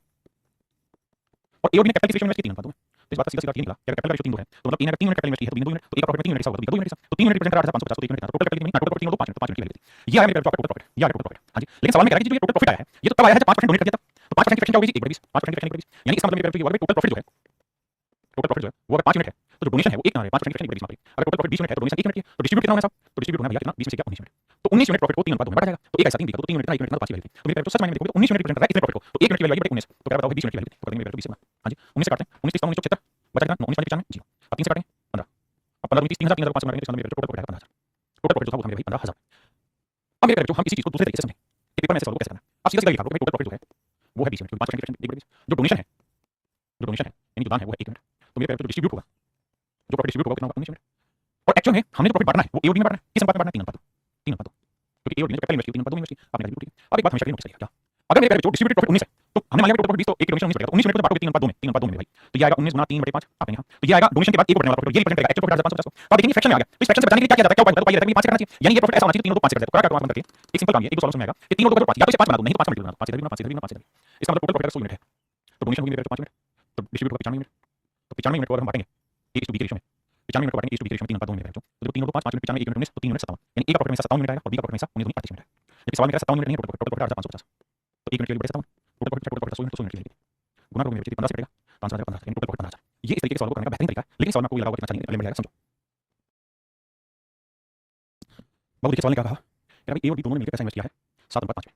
और ए और बी ने कैपिटल की रेशियो में इन्वेस्ट किया 3:2 में। तो इस बात का सीधा सीधा ये निकला कि कैपिटल का रेशियो 3:2 है तो मतलब ए ने 3 यूनिट कैपिटल इन्वेस्ट किया तो बी ने 2 यूनिट, तो ए का प्रॉफिट 3 यूनिट हिस्सा होगा तो बी का 2 यूनिट हिस्सा, तो 3 यूनिट रिप्रेजेंट कर 8550 तो 1 यूनिट टोटल कैपिटल में टोटल प्रॉफिट 3 और 2 5 यूनिट की वैल्यू। ये है मेरे टोटल प्रॉफिट, ये है टोटल प्रॉफिट। हां जी, लेकिन सवाल में कह रहा है कि जो ये टोटल प्रॉफिट आया है ये तो तब आया है जब 5% डोनेट कर दिया तब। तो 5% की फ्रैक्शन क्या होगी जी 1/20, 5% की फ्रैक्शन 1/20, यानी इसका मतलब मेरे टोटल प्रॉफिट जो है, टोटल प्रॉफिट जो है वो अगर 5 यूनिट है तो जो डोनेशन है वो 1 ना रहे, 5% की फ्रैक्शन 1/20 ना रहे। अगर टोटल प्रॉफिट 20 यूनिट है तो डोनेशन 1 यूनिट की है, तो डिस्ट्रीब्यूट कितना होना है साहब, तो डिस्ट्रीब्यूट होना भैया कितना 20 में से क्या 19 यूनिट, तो 19 यूनिट प्रॉफिट को 3:2 में बांटा जाएगा। तो एक ऐसा 3 दिखा तो 3 यूनिट का 1 यूनिट का 5 की वैल्यू। तो मेरे तो सच मायने में देखोगे तो 19 यूनिट रिप्रेजेंट कर रहा है इतने प्रॉफिट को, तो 1 यूनिट की वैल्यू बटे 19, तो क्या बताओ 20 यूनिट की वैल्यू तो कर देंगे मेरे 20 से। हां जी 19 से काटते हैं, 19 30 19 76 बचा कितना 19 95 0। अब 3 से काटेंगे 15, अब 15 20 3000 3000 5 मारेंगे तो इसका मेरे टोटल प्रॉफिट आएगा 15000, टोटल प्रॉफिट जो था वो था मेरे भाई 15000। अब मेरे बच्चों हम इसी चीज को दूसरे तरीके से समझें कि पेपर में ऐसे सवाल को कैसे करना है। अब सीधा सीधा लिखा लो कि टोटल प्रॉफिट जो है वो है 20 यूनिट, 5% की फ्रैक्शन 1/20, जो डोनेशन है, जो डोनेशन है यानी जो दान है वो है 1 यूनिट, तो मेरे जो डिस्ट्रीब्यूट होगा, जो प्रॉफिट डिस्ट्रीब्यूट होगा कितना होगा 19 यूनिट। और एक्चुअल में हमने जो प्रॉफिट बांटना है वो ए और बी में बांटना है, किस अनुपात में बांटना है 3:2, क्योंकि ए और बी ने कैपिटल इन्वेस्ट किया 3:2 में इन्वेस्ट किया, आपने डिस्ट्रीब्यूट किया। अब एक बात हमेशा नोटिस करिएगा क्या, अगर मेरे जो डिस्ट्रीब्यूटेड प्रॉफिट 19 है तो हमने मान लिया कि टोटल प्रॉफिट 20 तो 1 डोनेशन 19 पड़ेगा, तो 19 यूनिट को बांटोगे 3:2 में, 3:2 में भाई तो ये आएगा 19 गुना 3/5 आपने यहाँ, तो ये आएगा डोनेशन के बाद 1 बढ़ने वाला प्रॉफिट, ये रिप्रेजेंट करेगा एक्चुअल प्रॉफिट 8550 को। तो आप देखेंगे फ्रैक्शन में आ गया, तो इस फ्रैक्शन से बचाने के लिए क्या किया जाता है, क्या उपाय होता है, तो ये रहता है कि 5 से करना चाहिए, यानी ये प्रॉफिट ऐसा होना चाहिए 3 और 2 5 से कर दे। तो क्या करते हैं एक सिंपल काम है, एक दो सॉल्यूशन में आएगा कि 3 और 2 5 या तो इसे 5 बना दो, नहीं तो 5 मल्टीपल बना दो, 5 से गुना 5 से गुना 5 से, इसका मतलब टोटल प्रॉफिट 100 यूनिट है, तो डोनेशन होगी मेरे 5 यूनिट, तो डिस्ट्रीब्यूट होगा 95 यूनिट, तो 95 यूनिट को अगर हम बांटेंगे A/B के रेशियो में, 95 यूनिट को बांटेंगे A/B के रेशियो में 3:2 में मेरे, तो 3 और 2 5 5 यूनिट 95 1 यूनिट 19, तो 3 यूनिट 57, यानी A का प्रॉफिट में 57 यूनिट आएगा और B का प्रॉफिट में 19 दूनी 38 यूनिट है। जबकि सवाल में कह रहा है 57 यूनिट नहीं है टोटल प्रॉफिट 8550, तो 1 यूनिट के लिए बड़े 57, टोटल प्रॉफिट 100 यूनिट 100 यूनिट की वैल्यू गुना करोगे मेरे बच्चे 15 से कटेगा 5,000 15,000 यानी टोटल प्रॉफिट 15,000। ये इस तरीके के सवाल को करने का बेहतरीन तरीका है, लेकिन सवाल में आपको ये लगा होगा कितना चाहिए एलिमेंट आएगा समझो। बाबू देखिए सवाल ने क्या कहा कि भाई ए और बी दोनों ने मिलकर पैसा इन्वेस्ट किया है 7:5 में,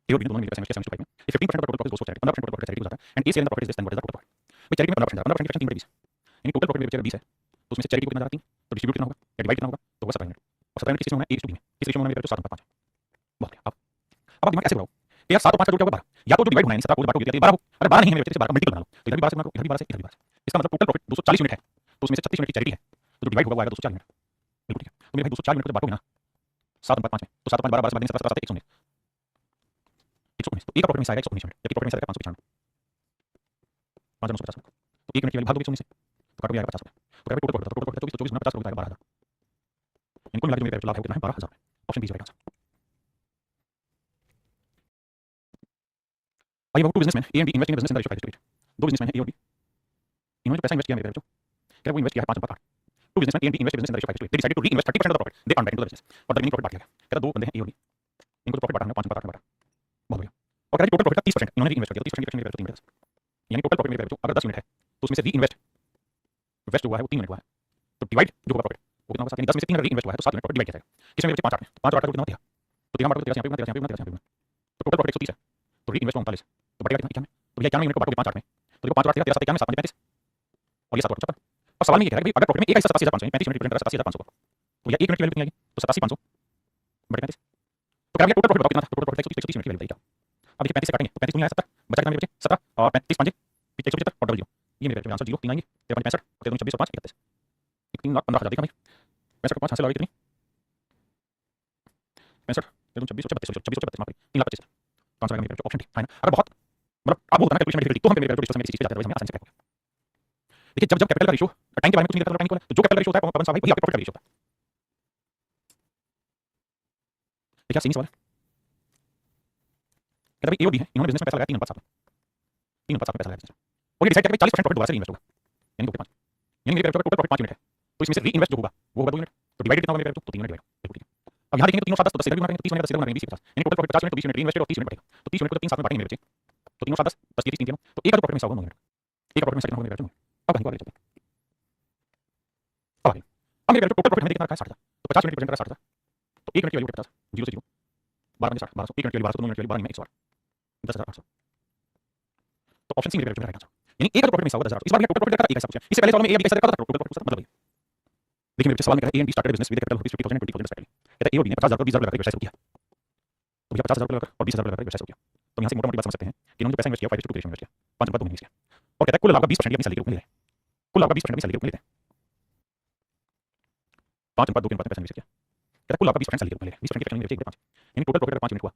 ए और बी दोनों ने मिलकर पैसा इन्वेस्ट किया 7:5 में, ये 15% of total profit goes to charity, 15% total profit charity हो जाता है and A share in the profit is less than what is the total profit. भाई चैरिटी में 15% 15% की फ्रैक्शन 3/20 यानी टोटल प्रॉफिट मेरे 20 है, तो उसमें से चैरिटी को कितना जा रहा है 3, तो डिस्ट्रीब्यूट कितना होगा या डिवाइड कितना होगा तो होगा 17 यूनिट, और 17 यूनिट किस में होना है A/B में, इस रेशियो में होना है मेरे 7:5। बहुत है। अब आप दिमाग कैसे बढ़ाओ कि यार 7 और 5 का जोड़ क्या होगा 12, या तो जो डिवाइड होना है यानी 17 को बांटोगे तो 12 हो, अरे 12 नहीं है मेरे बच्चे 12 का मल्टीपल बना लो, तो इधर भी 12 से बना लो, इधर भी 12 से, इधर भी 12 से, इसका मतलब टोटल प्रॉफिट 240 यूनिट है, तो उसमें से 36 यूनिट की चैरिटी है, तो जो डिवाइड होगा वो आएगा 204 यूनिट, बिल्कुल ठीक है। तो मेरे भाई 204 यूनिट को जब बांटोगे ना 7/5 में, तो 7 5 12 12 से बांटेंगे 17 17 119, 119, तो एक का प्रॉफिट में आएगा 119 यूनिट, जबकि प्रॉफिट में आएगा 595, 5,950, तो 1 यूनिट की वैल्यू भाग दोगे 119 से तो काटोगे आएगा 50 रुपए, तो क्या टोटल प्रॉफिट 24 24 गुना 50 रुपए आएगा 12,000, यानी कुल मिला के मेरे लाभ है कितना है 12,000। Option B is right answer। आइए बाबू two businessman A and B invest in business in the ratio 5:8, दो बिजनेसमैन है ए और बी, इन्होंने जो पैसा इन्वेस्ट किया मेरे बच्चों क्या वो इन्वेस्ट किया है 5/8, two businessman A and B invest in business in the ratio 5:8, they decided to reinvest 30% of the profit they earn back into the business, और द रिमेनिंग प्रॉफिट बांट दिया गया। कहता दो बंदे हैं ए और बी, इनको जो प्रॉफिट बांटा है 5/8 में बांटा, बहुत बढ़िया। और कहता है टोटल प्रॉफिट का 30% इन्होंने रीइन्वेस्ट किया, 30% की फ्रैक्शन मेरे बच्चों 3 यूनिट, यानी टोटल प्रॉफिट मेरे बच्चों अगर 10 यूनिट है तो उसमें से रीइन्वेस्ट वेस्ट हुआ है वो 3 यूनिट हुआ है, तो डिवाइड जो होगा प्रॉफिट वो कितना होगा 7, यानी 10 में से 3 यूनिट रीइन्वेस्ट हुआ है तो 7 यूनिट प्रॉफिट डिवाइड किया जाएगा, किसमें मेरे बच्चे 5/8 में, 5/8 का कितना होता है तो 13 बांटो 13 यहाँ पे 13 यहाँ पे 13 यहाँ पे, तो टोटल प्रॉफिट 130 है, तो रीइन्वेस्ट 39 तो बढ़ेगा कितना 91, तो भैया 91 यूनिट को बांटोगे 5/8 में तो देखो 5/8 13 7 91 7 35 और ये 7 55। और सवाल में ये कह रहा है कि अगर प्रॉफिट में एक हिस्सा 87,500 35 यूनिट रिप्रेजेंट कर 87,500 को, तो भैया 1 यूनिट की वैल्यू कितनी आएगी तो 87,500 बटे 35, तो क्या टोटल प्रॉफिट कितना था, टोटल प्रॉफिट 130 यूनिट की वैल्यू बताइए क्या। अब देखिए 35 से काटेंगे तो 35 दूनी आया 70, बचा कितना मेरे बच्चे 17 और 35 5 पीछे 175 और डबल 0, ये मेरे आंसर 0 3 आएंगे 63 65 और 26 और 5 31, 3,15,000 देखा भाई 65 को 5 से लगाओगे कितनी 65 तुम 26 माफ करिए 3,25,000 कौन सा मेरा ऑप्शन डी है ना। अगर बहुत मतलब आप वो होता है कैलकुलेशन में डिफिकल्टी तो हम मेरे डिस्कस में किसी चीज जाते हैं, हमें आसानी से कर पाएंगे। देखिए जब कैपिटल का रेशियो टाइम के बारे में कुछ नहीं करता, टाइम को तो जो कैपिटल रेशियो होता है पवन साहब भाई वही आपके प्रॉफिट का रेशियो होता है। देखिए सही सवाल है, कहता भाई ए और बी है, इन्होंने बिजनेस में पैसा लगाया 3:7 में, 3:7 में पैसा लगाया और ये डिसाइड किया 40% प्रॉफिट दोबारा से इन्वेस्ट होगा, यानी 2/5, यानी मेरे टोटल प्रॉफिट 5 यूनिट है, तो इसमें से री इन्वेस्ट जो होगा वो होगा 2 यूनिट, तो डिवाइडेड कितना होगा मेरे तो 3 यूनिट डिवाइड, बिल्कुल ठीक है। अब यहाँ देखेंगे तो 3 और 7 10 तो सीधा भी मारेंगे, 30 यूनिट सीधा मारेंगे 20 50, यानी टोटल प्रॉफिट 50 यूनिट तो 20 यूनिट री इन्वेस्टेड और 30 यूनिट बचेगा, तो 30 यूनिट को 3 साथ में बांटेंगे मेरे बच्चे, तो 3 और 7 10 10 30 3 तो एक का प्रॉफिट में 100 यूनिट, एक का प्रॉफिट में सेकंड होगा मेरे बच्चे। अब कहीं को आगे चलते हैं, अब मेरे टोटल प्रॉफिट हमें देखना रखा है 60,000, तो 50 यूनिट रिप्रेजेंट कर रहा है 60,000, तो 1 यूनिट की वैल्यू 50 0 से 0 12 में 60 1200, 1 यूनिट की वैल्यू 1200, 2 यूनिट की वैल्यू 12 में 108 10,800, तो ऑप्शन सी मेरे राइट आंसर, यानी एक का प्रॉफिट में 10,000, इस बार टोटल प्रॉफिट का एक ऐसा पूछा, इससे पहले सवाल में ए और बी कैसे देखा था टोटल प्रॉफिट मतलब देखिए मेरे सवाल में कहता है A and be started business with capital rupees 50,000 20,000 respectively, कहता है ए और बी ने 50,000 और 20,000 लगाकर व्यवसाय शुरू किया, तो भैया 50,000 लगाकर और 20,000 लगाकर व्यवसाय शुरू किया, तो यहाँ से मोटा मोटी बात समझ सकते हैं कि इन्होंने जो पैसा इन्वेस्ट किया 5:2 रेशियो में इन्वेस्ट किया, 5:2 में इन्वेस्ट किया, और कहता है कुल लाभ का 20% अपनी सैलरी के रूप में ले रहे हैं, कुल लाभ का 20% अपनी सैलरी के रूप में ले रहे हैं, 5:2 के अनुपात में पैसा इन्वेस्ट किया, कहता है कुल लाभ का 20% सैलरी के रूप में ले रहे हैं, 20% की फैक्टर में 5, यानी टोटल प्रॉफिट अगर 5 यूनिट हुआ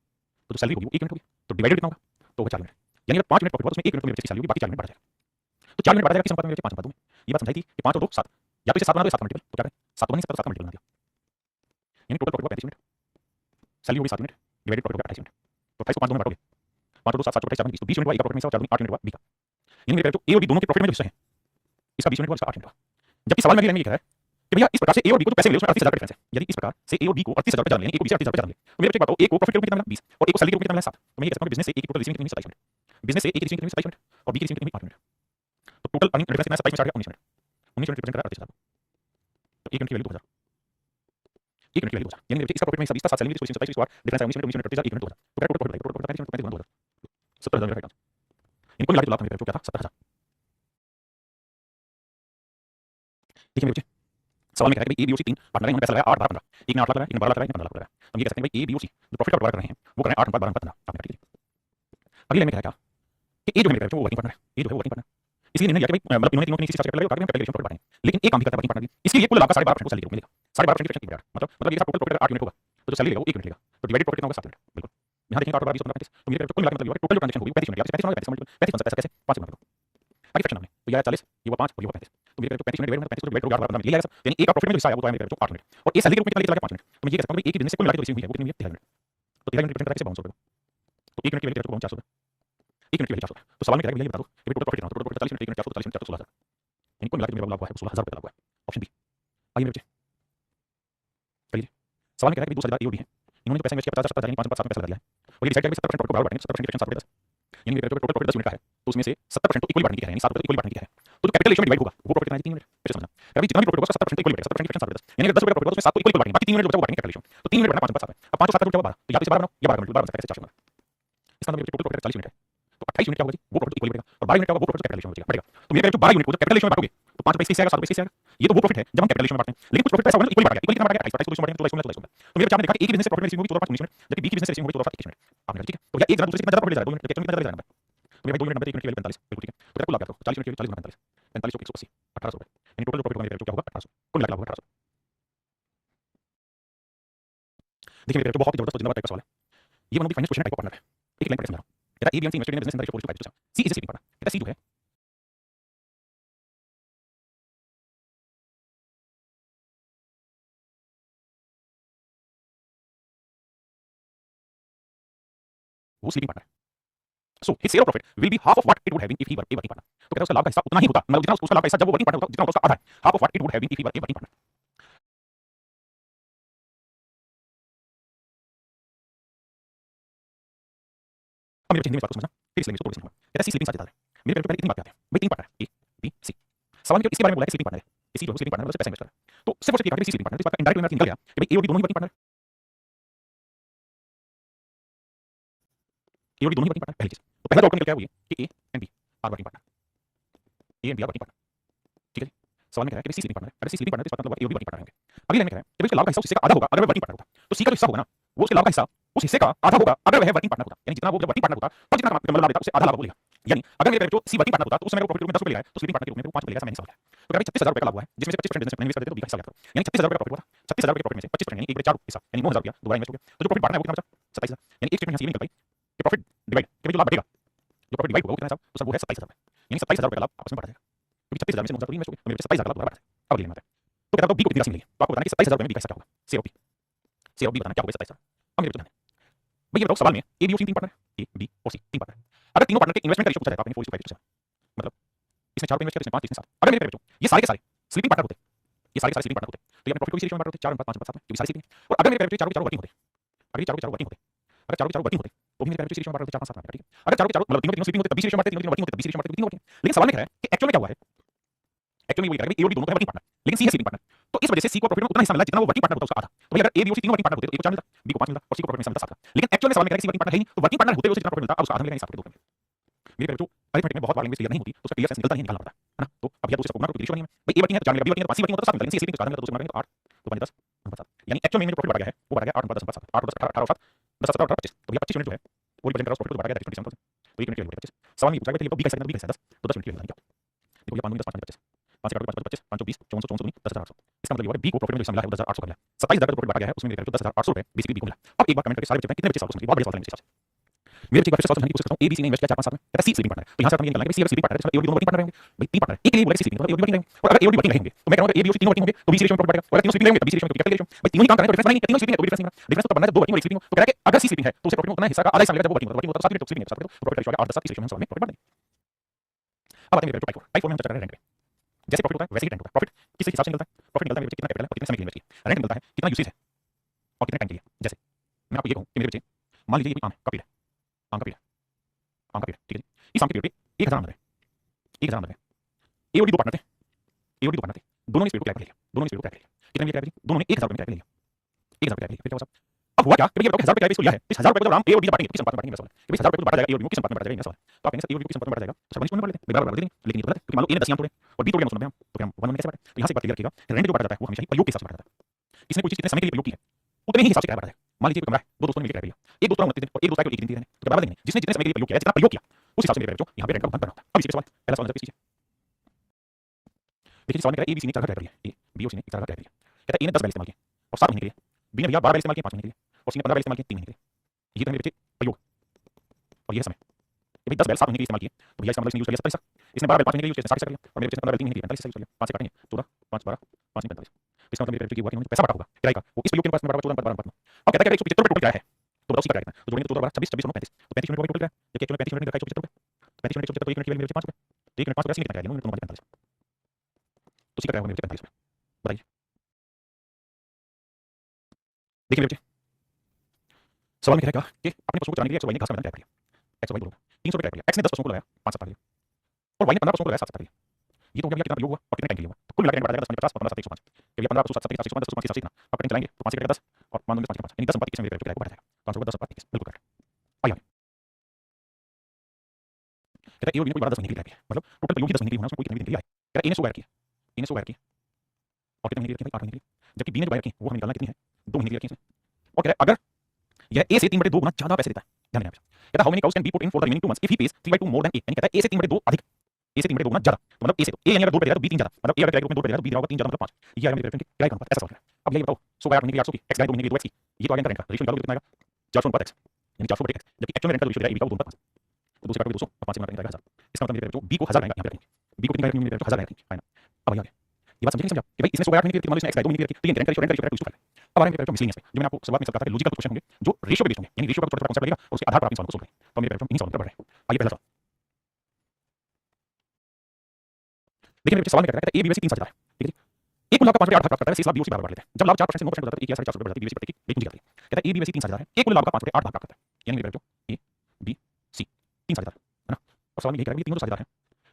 तो जो सैलरी होगी वो 1 यूनिट होगी, तो डिवाइडेड कितना होगा तो होगा 4 यूनिट, यानी अगर 5 यूनिट प्रॉफिट हुआ तो उसमें 1 यूनिट तो मेरे बच्चे की सैलरी होगी, बाकी 4 यूनिट बढ़ जाएगा, तो 4 यूनिट बढ़ जाएगा किस अनुपात में मेरे 5 अनुपात में, ये बात समझाई थी कि 5 और 2 7, या तो इसे 7 बना दो 7 मल्टीपल, तो क्या करें 7 बनी 7 मल्टीपल बना दिया, यानी टोटल प्रॉफिट 35 यूनिट, सैलरी होगी 7 यूनिट, डिवाइडेड प्रॉफिट होगा 28 यूनिट, तो 28 को 5 में बांटोगे 5 और 2 7 7 28 20 यूनिट हुआ, एक का प्रॉफिट में 4 8 यूनिट हुआ बी का, यानी मेरे ए और बी दोनों के प्रॉफिट में जो हिस्सा है इसका 20 यूनिट हुआ, इसका 8 यूनिट हुआ, जबकि सवाल में अगली लाइन में ये कह रहा है कि भैया इस प्रकार से ए और बी को जो पैसे मिले उसमें 38,000 का डिफरेंस है, यदि इस प्रकार से ए और बी को 38,000 रुपए जान लें, ए को बी से 38,000 रुपए जान लें, तो मेरे बच्चे बात ए को प्रॉफिट के रूप में कितना मिला 20 और ए को सैलरी के रूप में कितना मिला 7, तो मैं ये कह सकता हूं बिजनेस से ए की टोटल रिसीविंग कितनी 27 यूनिट, बिजनेस से ए की रिसीविंग कितनी 27 यूनिट और बी की रिसीविंग कितनी 8 यूनिट, तो टोटल अर्निंग डिफरेंस कितना 27 में 4 19 यूनिट, 19 यूनिट रिप्रेजेंट कर रहा है 38,000, तो 1 यूनिट की वैल्यू 2000, 1 यूनिट की वैल्यू 2000, यानी मेरे बच्चे इसका प्रॉफिट में 27 सैलरी की 27 इसके बाद डिफरेंस है 19 यूनिट 19 यूनिट 38,000 1 यूनिट 2000, तो क्या total profit total profit 35 2000 70,000 right answer, इनको मिला के लाभ हमें क्या था 70,000। देखिए मेरे बच्चे सवाल में कह रहा है कि ए बी और सी 3 पार्टनर हैं, उन्होंने पैसा लगाया 8 12 15, एक ने 8 लाख लगाया, एक ने 12 लाख लगाया, एक ने 15 लाख लगाया, हम ये कह सकते हैं भाई ए बी और सी जो प्रॉफिट का बंटवारा कर रहे हैं वो कर रहे हैं 8 12 15, आपने ठीक है। अगली लाइन में कह रहा है क्या कि ए जो है मेरे वो वर्किंग पार्टनर है, ए जो है वो वर्किंग पार्टनर, इसलिए निर्णय लिया कि भाई मतलब इन्होंने तीनों की इसी कैपिटल लगाई और कैपिटल रेशियो प्रॉफिट बांटेंगे, लेकिन एक काम भी करता है वर्किंग पार्टनर भी, इसलिए कुल लाभ का 12.5% को सैलरी के रूप में मिलेगा, 12.5% की फ्रैक्शन 1 मतलब ये टोटल प्रॉफिट 8 यूनिट होगा तो जो सैलरी लेगा वो 1 यूनिट लेगा, तो डिवाइडेड प्रॉफिट कितना होगा 7 यूनिट, बिल्कुल यहाँ देखेंगे 8 और 20 35, तो मेरे कुल मिला के मतलब टोटल जो ट्रांजैक्शन होगी 35 यूनिट, 35 होगा 35 बन सकता है कैसे 5 यूनिट, बाकी फ्रैक्शन हमने तो ये 40 ये हुआ 5 और ये हुआ 35, तो मेरे 35 यूनिट डिवाइड 35 को डिवाइड करोगे 8 ले जाएगा, यानी एक का प्रॉफिट में जो हिस्सा आया वो तो है मेरे 8 यूनिट और ए सैलरी के रूप में कितना लेके चला गया 5 यूनिट, तो मैं ये कह सकता हूं कि एक ही बिजनेस से कुल मिला के जो रिसीव हुई है वो कितनी हुई है 13 यूनिट, तो 13 यूनिट रिप्रेजेंट करता है 500 रुपए, तो 1 यूनिट की वैल्यू 400 रुपए, 1 यूनिट की वैल्यू 400, तो सवाल में कह रहा है भैया बता दो कि टोटल प्रॉफिट कितना, total profit 40 unit 1 unit 400 40 unit 400 16,000, यानी कुल मिला के मेरा लाभ हुआ है 16,000 रुपए का लाभ हुआ है, ऑप्शन बी। आइए मेरे बच्चे चलिए सवाल में कह रहा है कि दूसरा ए और बी है, इन्होंने जो पैसा इन्वेस्ट किया 50 70,000 यानी 5 पैसा लगा दिया है और ये डिसाइड किया कि 70% प्रॉफिट को बराबर बांटेंगे, 70% की फ्रैक्शन 7 10, यानी मेरे टोटल प्रॉफिट 10 यूनिट का है तो उसमें से 70% तो इक्वली बांटने की है, यानी 7 इक्वली बांटने की है, तो जो कैपिटल रेशियो में डिवाइड होगा वो प्रॉफिट कितना है 3 यूनिट, फिर समझना अभी जितना भी प्रॉफिट होगा 70% इक्वली बांटेगा, 70% की फ्रैक्शन 7 10, यानी अगर 10 रुपए का प्रॉफिट होगा उसमें 7 को इक्वली बांटेंगे, बाकी 3 यूनिट जो बचा वो बांटेंगे कैपिटल रेशियो, तो 3 यूनिट बढ़ना 5 7 है, अब 5 और 7 का रूट क्या 12, तो या तो इसे 12 बनाओ या 12 बन सकता है 400 इसका मतलब टोटल प्रॉफिट 40 यूनिट है, तो 28 यूनिट क्या होगा जी वो प्रॉफिट इक्वली बढ़ेगा और 12 यूनिट क्या होगा वो प्रॉफिट कैपिटल रेशियो में बढ़ेगा, तो मेरे जो 12 यूनिट को जब कैपिटल रेशियो में बांटोगे तो 5 रुपए इससे आएगा 7 रुपए इससे आएगा, ये तो वो प्रॉफिट है जब हम कैपिटल रेशियो में बांटते हैं, लेकिन कुछ प्रॉफिट ऐसा होगा इक्वली बढ़ गया, इक्वली कितना बढ़ गया 28 को 200 बढ़ेगा तो 22 तो मेरे चार्ट में देखा कि एक ही बिजनेस से प्रॉफिट में रिसीव होगी 5 19 यूनिट, जबकि बी की बिजनेस से रिसीव होगी 21 यूनिट, आपने ठीक है, तो या एक जगह दूसरे से कितना ज्यादा प्रॉफिट ले जाएगा 2 यूनिट लेके कितना ज्यादा ले जाएगा, तो मेरे 2 यूनिट नंबर 1 यूनिट की वैल्यू 45 बिल्कुल ठीक है, तो कुल लाभ क्या 40 यूनिट की 40 45 45 को 180 1800 रुपए, यानी टोटल प्रॉफिट होगा मेरे क्या होगा 1800, कुल लाभ होगा 1800। देखिए मेरे बहुत ही जबरदस्त जिंदाबाद टाइप का सवाल है, ये one of the finance question type का पार्टनर है, एक लाइन पढ़ के समझा कहता है A B and C invested in business in the ratio 4:5, C is a sleeping partner, कहता है सी जो है वो स्लीपिंग पार्टनर है, so his share of profit will be half of what it would have been if he were a working partner, तो कहता है उसका लाभ का हिस्सा उतना ही होता मतलब जितना उसका लाभ का हिस्सा जब वो वर्किंग पार्टनर होता जितना उसका आधा है, half of what it would have been if he were a working partner. अब मेरे हिंदी में बात को समझना फिर इस लैंग्वेज को थोड़ी समझना, कहता है सी स्लीपिंग साथ देता है, मेरे पहले इतनी बात पे आते हैं भाई 3 पार्टनर ए बी सी, सवाल में इसके बारे में बोला है स्लीपिंग पार्टनर है, इसी जो स्लीपिंग पार्टनर मतलब पैसा इन्वेस्ट कर रहा है, तो सिर्फ और सिर्फ ये कहा कि स्लीपिंग पार्टनर, इस बात का इनडायरेक्ट में निकल गया कि भाई ए और बी दोनों ही वर्किंग पार्टनर, ए और बी दोनों ही वर्किंग पार्टनर पहली चीज, तो पहला आउटकम निकल गया वो ये कि A and B are working partner, A and B are working partner, ठीक है जी। सवाल में कह रहा है कि सी स्लीपिंग पार्टनर, अगर सी स्लीपिंग पार्टनर इस बात मतलब ए और बी वर्किंग पार्टनर होंगे, अगली लाइन में कह रहा है कि भाई इसका लाभ का हिस्सा उससे का आधा होगा अगर वह वर्किंग पार्टनर होगा, तो सी का जो हिस्सा होगा ना वो उसके लाभ का हिस्सा उस हिस्से का आधा होगा अगर वह वर्किंग पार्टनर होता, यानी जितना वो जब वर्किंग पार्टनर होता और जितना मतलब लाभ देता उससे आधा लाभ वो लेगा, यानी अगर मेरे जो सी वर्किंग पार्टनर होता तो उसमें मेरे को प्रॉफिट में 10 रुपए लेगा तो स्लीपिंग पार्टनर के रूप में 5 रुपए लेगा, ऐसा मैंने समझा, तो कह रहा है 36,000 रुपए का लाभ हुआ है जिसमें से 25% बिजनेस में इन्वेस्ट कर देते तो 22,000 यानी 36,000 रुपए का प्रॉफिट हुआ ₹36,000 के प्रॉफिट में से 25% यानी 1/4 हिस्सा यानी ₹9,000 दोबारा इन्वेस्ट हो गया। तो जो प्रॉफिट बांटना है वो कितना बचा? 27,000। यानी एक स्टेटमेंट यहाँ से ये निकल पाई कि प्रॉफिट डिवाइड कि जो लाभ बढ़ेगा, जो प्रॉफिट डिवाइड होगा वो कितना हिसाब? तो सर वो है 27,000 रुपए। यानी 27,000 रुपए का लाभ आपस में बांटा जाएगा। क्योंकि 36,000 में से 9,000 इन्वेस्ट हो गया तो मेरे 27,000 का लाभ दोबारा बांटा जाएगा। अब लेना है तो कहता हूं बी को कितनी राशि मिलेगी? तो आपको बताना है कि 27,000 रुपए में बी का हिस्सा क्या होगा? Share of B. Share of B बताना क्या होगा 27,000। अब मेरे को बताना है भाई ये बताओ सवाल में ए बी और सी तीन पार्टनर है, ए बी और सी तीन पार्टनर है। अगर तीनों पार्टनर के इन्वेस्टमेंट का रेशियो पूछा जाए तो आपने 4:5 मतलब इसने 4 रुपए इन्वेस्ट किया, इसने 5, इसने 7। अगर मेरे बच्चों ये सारे के सारे स्लीपिंग पार्टनर होते, ये सारे के सारे स्लीपिंग पार्टनर होते तो ये अपने प्रॉफिट को इसी रेशियो में बांट होते 4:5 क्योंकि सारे स्लीपिंग। और अगर मेरे बच्चों 4 के 4 वर्किंग होते, अगर ये 4 के 4 वर्किंग होते, अगर 4 के 4 वर्किंग होते तो भी मेरे बच्चों इसी रेशियो में बांट होते 4, 5, 7 में, ठीक है। अगर 4 के 4 मतलब तीनों तीनों स्लीपिंग होते तब इसी रेशियो में बांटते, तीनों वर्किंग होते तब इसी रेशियो में बांटते, तीनों वर्किंग। लेकिन सवाल में क्या है कि एक्चुअल में क्या हुआ है? एक्चुअली वही कह रहा है ए और बी दोनों का वर्किंग पार्टनर, लेकिन सी है स्लीपिंग पार्टनर। तो इस वजह से सी को प्रॉफिट में उतना हिस्सा मिला जितना वो वर्किंग पार्टनर होता उसका आधा। तो भाई अगर ए बी और सी तीनों वर्किंग पार्टनर होते तो ए को 4 मिलता, बी को 5 मिलता और सी को प्रॉफिट में हिस्सा मिलता 7 का। लेकिन एक्चुअल में सवाल में कह रहा है कि सी वर्किंग पार्टनर है ही नहीं, तो वर्किंग पार्टनर होते हुए उसे जितना प्रॉफिट मिलता अब उसका आधा मिलेगा, 7 के 2 मिलेगा। मेरे बच्चों अरिथमेटिक में बहुत बार लैंग्वेज क्लियर नहीं होती तो उसका क्लियर सेंस निकलता नहीं, निकालना पड़ता है ना। तो अब या तो उसे गुणा करो, रेशियो नहीं है भाई, ए वर्किंग है तो 4 मिलेगा, बी वर्किंग है तो 5, सी वर्किंग होता तो 7 मिलता, लेकिन सी स्लीपिंग तो 4 मिलता तो उसे गुणा करेंगे तो 8 तो 5 10 7। यानी एक्चुअल में जो प्रॉफिट बढ़ा गया है वो बढ़ा गया 8 10 7 8 10 18 और 7 10 17 18 25। तो भैया 25 यूनिट जो है वो रिप्रेजेंट कर रहा है प्रॉफिट तो बढ़ा गया 27,000। तो 1 यूनिट के लिए 25। सवाल में पूछा गया तो बी का हिस्सा कितना, बी का हिस्सा 10 तो 10 यूनिट के लिए बताएं क्या। देखो ये 5 10 5 25 5 से काटो 5 25 5 20 54 54 10,800। इसका मतलब ये हुआ बी को प्रॉफिट में जो हिस्सा मिला है वो 10,800 का मिला। 27,000 का प्रॉफिट बढ़ा गया है उसमें मेरे 10,800 रुपए बेसिकली बी को मिला। अब एक बार कमेंट करके सारे बच्चे बताएं कितने बच्चे सवाल बहुत बड़े सवाल है मेरे हिसाब से। मेरे बच्चे का फिर सवाल समझने की कोशिश करता हूं ए बी सी ने इन्वेस्ट किया 4 5 7 में, कहता सी स्लीपिंग पार्टनर है। तो यहां से हम ये निकालेंगे सी अगर स्लीपिंग पार्टनर है तो ए और बी दोनों वर्किंग पार्टनर रहेंगे भाई, तीन पार्टनर एक के लिए बोला सी स्लीपिंग तो ए और बी वर्किंग रहेंगे। और अगर ए और बी वर्किंग रहेंगे तो मैं कह रहा हूं ए बी और सी तीनों वर्किंग होंगे तो बी सी रेशियो में प्रॉफिट बढ़ेगा, और अगर तीनों स्लीपिंग रहेंगे तो बी सी रेशियो में कैपिटल रेशियो भाई तीनों ही काम करेंगे तो डिफरेंस नहीं है, तीनों स्लीपिंग है तो डिफरेंस नहीं बना, डिफरेंस तो तब बनना है दो वर्किंग और एक स्लीपिंग हो। तो कह रहा है कि अगर सी स्लीपिंग है तो उसे प्रॉफिट में उतना हिस्सा का आधा हिस्सा मिलेगा जब वो वर्किंग होता है, वर्किंग होता है 7 यूनिट तो स्लीपिंग है 7 तो प्रॉफिट रेशियो आ गया 8 10 7 इस रेशियो में सवाल में प्रॉफिट बढ़ देंगे। अब आते हैं मेरे टाइप 4। टाइप 4 में हम चर्चा कर रहे हैं रेंट पे। जैसे प्रॉफिट होता है वैसे ही रेंट होता है। प्रॉफिट किस हिसाब से निकलता है? प्रॉफिट निकलता है मेरे बच्चे कितना कैपिटल है और कितने समय के लिए इन्वेस्ट किया। रेंट मिलता है कितना यूसेज है और कितने टाइम के लिए। जैसे मैं आपको ये कहूं कि मेरे बच्चे मान लीजिए ये कोई आम है का पेड़ है, आम का पेड़ है, आम का पेड़, ठीक है जी। इस आम के पेड़ पे 1000 आम लगे, 1000 आम लगे। ए और बी दो पार्टनर थे, ए और बी दो पार्टनर थे, दोनों ने इस पेड़ को किराए पर ले लिया, दोनों ने इस पेड़ को किराए पर ले लिया। कितने में किराए पर जी? दोनों ने 1000 रुपए में किराए पर ले लिया, 1000 रुपए किराए पर ले लिया। फिर क्या हुआ साहब? अब हुआ क्या कि ये बताओ 1000 रुपए किराए पे इसको लिया है, इस 1000 रुपए को जब हम ए और बी बांटेंगे किस अनुपात में बांटेंगे सवाल है कि भाई 1000 रुपए को बांटा जाएगा ए और बी को किस अनुपात में बांटा जाएगा सवाल। तो आप कहेंगे सर ए और बी को किस अनुपात में बांटा जाएगा, तो सब में बांट लेते हैं बराबर बांट देंगे। लेकिन ये गलत है क्योंकि मान लो ए ने 10 आम तोड़े और बी तोड़ गया 990 आम, तो फिर हम 1 1 कैसे बांटे? तो यहां से एक बात क्लियर रखिएगा कि रेंट जो बांटा जाता है वो हमेशा ही प्रयोग के हिसाब से बांटा जाता है। इसने कोई चीज कितने समय के लिए प्रयोग की है उतने ही हिसाब से किराया बांटा जाएगा। मान लीजिए कोई कमरा है, दो दोस्तों ने मिलकर किराया लिया, एक दोस्त का 29 दिन और एक दोस्त का 1 दिन दिए हैं, तो बराबर देंगे। जिसने जितने समय के लिए प्रयोग किया है, जितना प्रयोग किया उस हिसाब से मेरे बच्चों यहां पे रेंट का भुगतान करना होता है। अब इसी पे सवाल, पहला सवाल नजर कीजिए। देखिए सवाल में कह रहा है ए बी सी ने 4 घर किराया लिया, ए बी और सी ने 4 घर किराया लिया। कहता है ए ने 10 बैल इस्तेमाल किए और 7 महीने के लिए, बी ने भैया 12 बैल इस्तेमाल किए 5 महीने के लिए और सी ने 15 बैल इस्तेमाल किए 3 महीने के लिए। ये तो मेरे बच्चे प्रयोग और ये है समय। ये भाई 10 बैल 7 महीने के लिए इस्तेमाल किए तो भैया इसका मतलब इसने यूज किया 27 हिस्सा, इसने 12 बैल 5 महीने के लिए यूज किया 60 हिस्सा कर लिया और मेरे बच्चे ने 15 बैल 3 महीने के लिए 45 हिस्सा यूज कर लिया। 5 से काटेंगे 14 5 12 5 नहीं 45। इसका मतलब मेरे बच्चे की हुआ कि उन्होंने पैसा बांटा होगा किराए का, वो इस प्रयोग के पास में बराबर 14 12 12। अब कहता है कि 175 रुपए टोटल किराया है, तो बताओ सी का किराया कितना? तो जोड़ेंगे तो टोटल 26 26 35 तो 35 यूनिट टोटल किराया। देखिए एक्चुअली 35 यूनिट का 175 रुपए, 35 यूनिट 175 1 यूनिट के लिए मेरे बच्चे 5 रुपए, तो 1 यूनिट 5 रुपए सी कितना किराया दोनों मिलकर 45। तो सी का किराया होगा मेरे बच्चे 45 रुपए। बताइए देखिए मेरे बच्चे सवाल में कह रहा है कि अपने पशु को चराने के लिए एक्स वाई ने घास का मैदान किराए पर लिया, एक्स वाई दोनों 300 रुपए किराए पर लिया। एक्स ने 10 पशुओं को लगाया 5 सप्ताह के लिए और वाई ने 15 पशुओं को लगाया 7 सप्ताह के लिए। ये तो हो गया कितना प्रयोग हुआ और कितने टाइम के लिए हुआ, तो कुल मिलाकर बढ़ा जाएगा 10 50 और 15 7 105। तो भैया 15 पशु 7 7 105 10 5 कितना आप कटिंग चलाएंगे तो 5 से 10 और मान लो 5 5 यानी 10 संपात 21 में किराया को बढ़ा जाएगा। तो आंसर होगा 10 संपात 21 बिल्कुल करेक्ट। आइए कहता है ए और बी ने कोई 12 10 महीने के लिए किराया मतलब टोटल प्रयोग ही 10 महीने के लिए होना, उसमें कोई कितने दिन के लिए आए। कहता है ए ने 100 गाय रखी है, ए ने 100 गाय रखी है और कितने महीने के लिए रखी है भाई 8 महीने के लिए, जबकि बी ने जो गाय रखी वो हमें निकालना कितनी है 2 महीने के लिए रखी है। और कह रहा है अगर यह ए से 3/2 गुना ज्यादा पैसे देता है, ध्यान देना कहता है how many cows can be put in for the remaining 2 months if he pays 3/2 more than A, यानी कहता है ए से 3/2 अधिक, ए से 3/2 गुना ज्यादा, तो मतलब ए से तो ए यानी अगर 2 रुपए देगा तो बी 3 ज्यादा, मतलब ए अगर किराए के रूप में 2 रुपए देगा तो बी देगा 3 ज्यादा मतलब 5। ये आया मेरे रेफरेंस के किराए का अनुपात ऐसा सवाल है। अब ये बताओ 100 गाय 8 महीने के लिए 800 की एक्स गाय 2 महीने के लिए 2 एक्स की, ये तो आ गया रेंट का रेशियो निकालो कितना आएगा 400 अनुपात एक्स यानी 400 बटे एक्स, जबकि एक्चुअल में रेंट का रेशियो देगा ए बी का 2 अनुपात 5 तो 2 से काटोगे 200 और 5 से काटोगे 1000। इसका मतलब मेरे बी को 1000 आएगा यहां पे रखेंगे, बी को कितना रखेंगे मेरे 1000 रखेंगे है ना। अब आ गया ये बात समझे नहीं समझा कि भाई इसने 100 गाय 8 महीने के लिए मान लो इसने एक्स गाय 2 महीने के लिए रखी, तो ये रेंट का रेशियो यूज कर ले। अब आ रहे हैं मेरे मिसलिनियस पे जो मैंने आपको शुरुआत में सब कहा था लॉजिकल क्वेश्चन होंगे जो रेशियो पे बेस्ड होंगे, यानी रेशियो का छोटा-छोटा कांसेप्ट लगेगा और उसके आधार पर आप इन सवालों को सोल्व करें। तो मेरे इन्हीं सवालों पर बढ़ रहे हैं। आइए पहला सवाल देखिए मेरे सवाल में क्या कहता है ए बी में से 3 साझेदार है, ठीक है जी। एक कुल लाभ का 5/8 भाग करता है, शेष लाभ बी और सी बराबर बांट लेते हैं। जब लाभ 4% से 9% हो जाता है तो 1,450 रुपए बढ़ जाती है, बी पर एक पूंजी जाती है। कहता है ए बी में से 3 साझेदार है, एक कुल लाभ का 5/8 भाग करता है, यानी मेरे बच्चों ए बी सी 3 साझेदार है ना। और सवाल में ये कह रहा है कि तीनों जो साझेदार हैं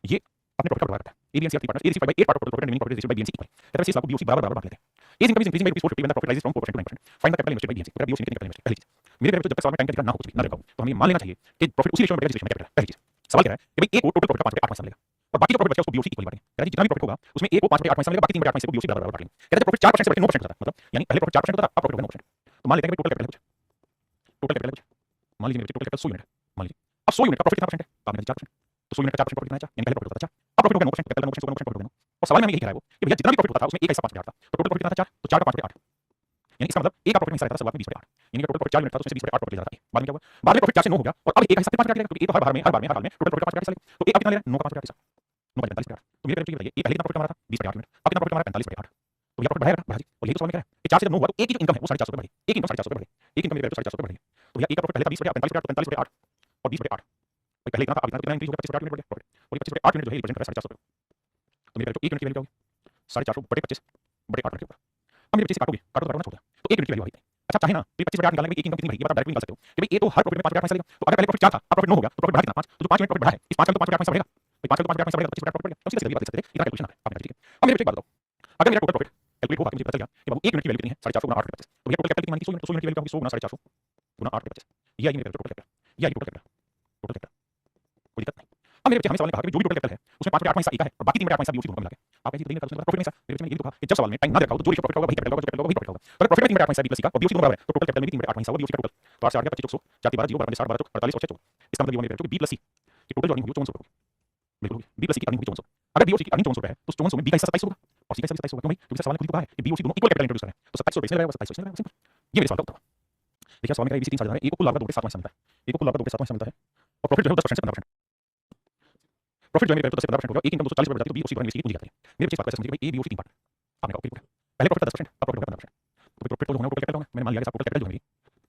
ये अपने प्रॉफिट का बढ़ा करता है। A B and C are 3 partners, A B C 5/8 part of total profit and remaining profit received by B and C equal. कहता है शेष लाभ को बी और सी बराबर बांट लेते हैं। As income is increasing by ₹450 when the profit rises from 4% to 9%। Find the capital invested by B and C. कहता है बी और सी ने कितने कैपिटल इन्वेस्ट किया, पहली चीज। मेरे बच्चों जब तक सवाल में टाइम का जिक्र ना हो कुछ भी ना देखा हो तो हमें मान लेना चाहिए कि प्रॉफिट उसी रेशियो में बढ़ेगा जिस रेशियो में कैपिटल है, पहली चीज। सवाल कह रहा है कि भाई ए को टोटल प्रॉफिट का 5/8 हिस्सा मिलेगा और बाकी जो प्रॉफिट बचेगा उसको बी और सी इक्वली बांटेंगे। कहता है जितना भी प्रॉफिट होगा उसमें ए को 5/8 हिस्सा मिलेगा, बाकी 3/8 हिस्से को बी और सी बराबर बांटेंगे। कहता है प्रॉफिट 4% से बढ़ के 9% होता है, मतलब यानी पहले प्रॉफिट 4% होता था अब प्रॉफिट होगा 9%। तो मान लेते हैं कि टोटल कैपिटल कुछ टोटल कैपिटल कुछ मान लीजिए मेरे टोटल कैपिटल 100 यूनिट है, मान लीजिए अब 100 यूनिट का प्रॉफिट कितना परसेंट है तो आपने 4%, तो 100 यूनिट का 4% प्रॉफिट कितना है, यानी पहले प्रॉफिट होता था 4 अब प्रॉफिट होगा 9%, कैपिटल 9% 9% प्रॉफिट होगा। और सवाल में हमें यही कह रहा है वो कि भैया जितना भी प्रॉफिट होता था उसमें एक हिस्सा 5/8 था, तो टोटल प्रॉफिट कितना था 4, तो 4 का 5/8 यानी इसका मतलब एक का प्रॉफिट में हिस्सा रहता था शुरुआत में 20/8, यानी टोटल प्रॉफिट 4 यूनिट था तो उसमें 20/8 प्रॉफिट ले जाता है। बाद में क्या हुआ, बाद में प्रॉफिट 4 से 9 हो गया और अब एक का हिस्सा 5 हिस्सा क्योंकि एक तो हर बार में टोटल प्रॉफिट 5 हिस्सा लेगा, तो एक अब कितना ले रहा है 9 का 5 हिस्सा, 9 का 45/8। तो मेरे बेटे बताइए ये पहले कितना प्रॉफिट हमारा था 20/8 यूनिट, अब कितना प्रॉफिट हमारा 45/8, तो भैया प्रॉफिट बढ़ाएगा बढ़ा जी, और यही तो सवाल में कह रहा है कि 4 से जब 9 हुआ तो एक की जो इनकम है वो 450 रुपए बढ़ी, एक इनकम 450 रुपए बढ़ी, एक इनकम मेरे बेटे 450 रुपए बढ़ी। तो भैया एक का प्रॉफिट पहले था 20/8 45/8 तो 45/8 और 20/8, भाई पहले इतना था अब कितना इंक्रीज हो गया 25/8 यूनिट बढ़ गया प्रॉफिट, और ये 25/8 यूनिट जो है रिप्रेजेंट कर रहा है 450 रुपए। तो मेरे बेटे एक यूनिट की वैल्यू क्या होगी 450/25/8 के ऊपर। अब मेरे बच्चे से काटोगे काटो तो काटो ना छोड़, तो एक यूनिट की वैल्यू आई। अच्छा चाहे ना तो 25/8 निकालने के लिए एक इनकम कितनी बढ़ी ये बात डायरेक्ट निकाल सकते हो कि भाई ये तो हर प्रॉफिट में 5/8 पैसा लेगा, तो अगर पहले प्रॉफिट 4 था अब प्रॉफिट 9 हो गया तो प्रॉफिट बढ़ा कितना 5, तो जो 5 यूनिट प्रॉफिट बढ़ा है इस 5 का तो 5/8 पैसा बढ़ेगा, भाई 5 का तो 5/8 पैसा बढ़ेगा तो 25/8 प्रॉफिट बढ़ गया, तो सीधे सीधे ये बात लिख सकते हैं, इतना कैलकुलेशन आता है आपने, ठीक है। अब मेरे बच्चे एक बात बताओ, अगर मेरा टोटल प्रॉफिट कैलकुलेट होगा तो मुझे पता चल गया कि बाबू एक यूनिट की वैल्यू कितनी है 450 गुना 8 बटे 25, तो भैया टोटल कैपिटल कितनी मानी 100 यूनिट, 100 यूनिट की वैल्यू होगी 100 गुना 450 गुना 8 बटे 25, ये आई मेरे टोटल कैपिटल, ये आई टोटल कैपिटल, टोटल कैपिटल कोई दिक्कत नहीं। अब मेरे बच्चे हमें सवाल में कहा कि जो भी टोटल कैपिटल है उसमें 5/8 हिस्सा एक का है और बाकी 3/8 हिस्सा बीओसी दोनों का मिला के आप ऐसे ही बताइए प्रॉफिट में हिस्सा मेरे बच्चे ने ये भी कहा कि जब सवाल में टाइम ना देखा हो तो जो रेशियो प्रॉफिट होगा वही कैपिटल होगा, जो कैपिटल होगा वही प्रॉफिट होगा, तो प्रॉफिट में 3/8 हिस्सा बीओसी का और बीओसी दोनों बराबर है तो टोटल कैपिटल में 3/8 हिस्सा होगा बीओसी का टोटल, तो 8 से 8 गया 25 4 4 12 0 12 60 12 48 और 6 इसका मतलब ये हुआ मेरे बच्चों कि B+C की टोटल जो अर्निंग होगी 5400 होगी, बिल्कुल होगी B+C की अर्निंग होगी 5400, अगर बीओसी की अर्निंग 5400 है तो 5400 में B का हिस्सा 27 होगा और C का हिस्सा 27 होगा, क्यों भाई क्योंकि सवाल में खुद ही कहा है कि बीओसी दोनों इक्वल कैपिटल इंट्रोड्यूस करें तो 2700 इसने लगाया 2700 इसने लगाया, सिंपल ये मेरे सवाल का उत्तर हुआ। देखिए सवाल में ABC 3 साझेदार है, एक को कुल लाभ का 2/7 हिस्सा मिलता है, एक को कुल लाभ का 2/7 हिस्सा मिलता है और प्रॉफिट जो है 10% से 15%, प्रॉफिट जो है मेरे तो 10 से 15% होगा, एक इनकम 240 रुपए बच जाती है तो बीओसी पर इन्वेस्ट की पूंजी जाती है। मेरे बच्चे इस बात को ऐसे समझिए कि भाई ए बीओसी 3 पार्ट आपने ओके बोला, पहले प्रॉफिट 10% अब प्रॉफिट होगा 15%, तो प्रॉफिट तो जो होना टोटल कैपिटल होना मैंने मान लिया कि टोटल कैपिटल जो है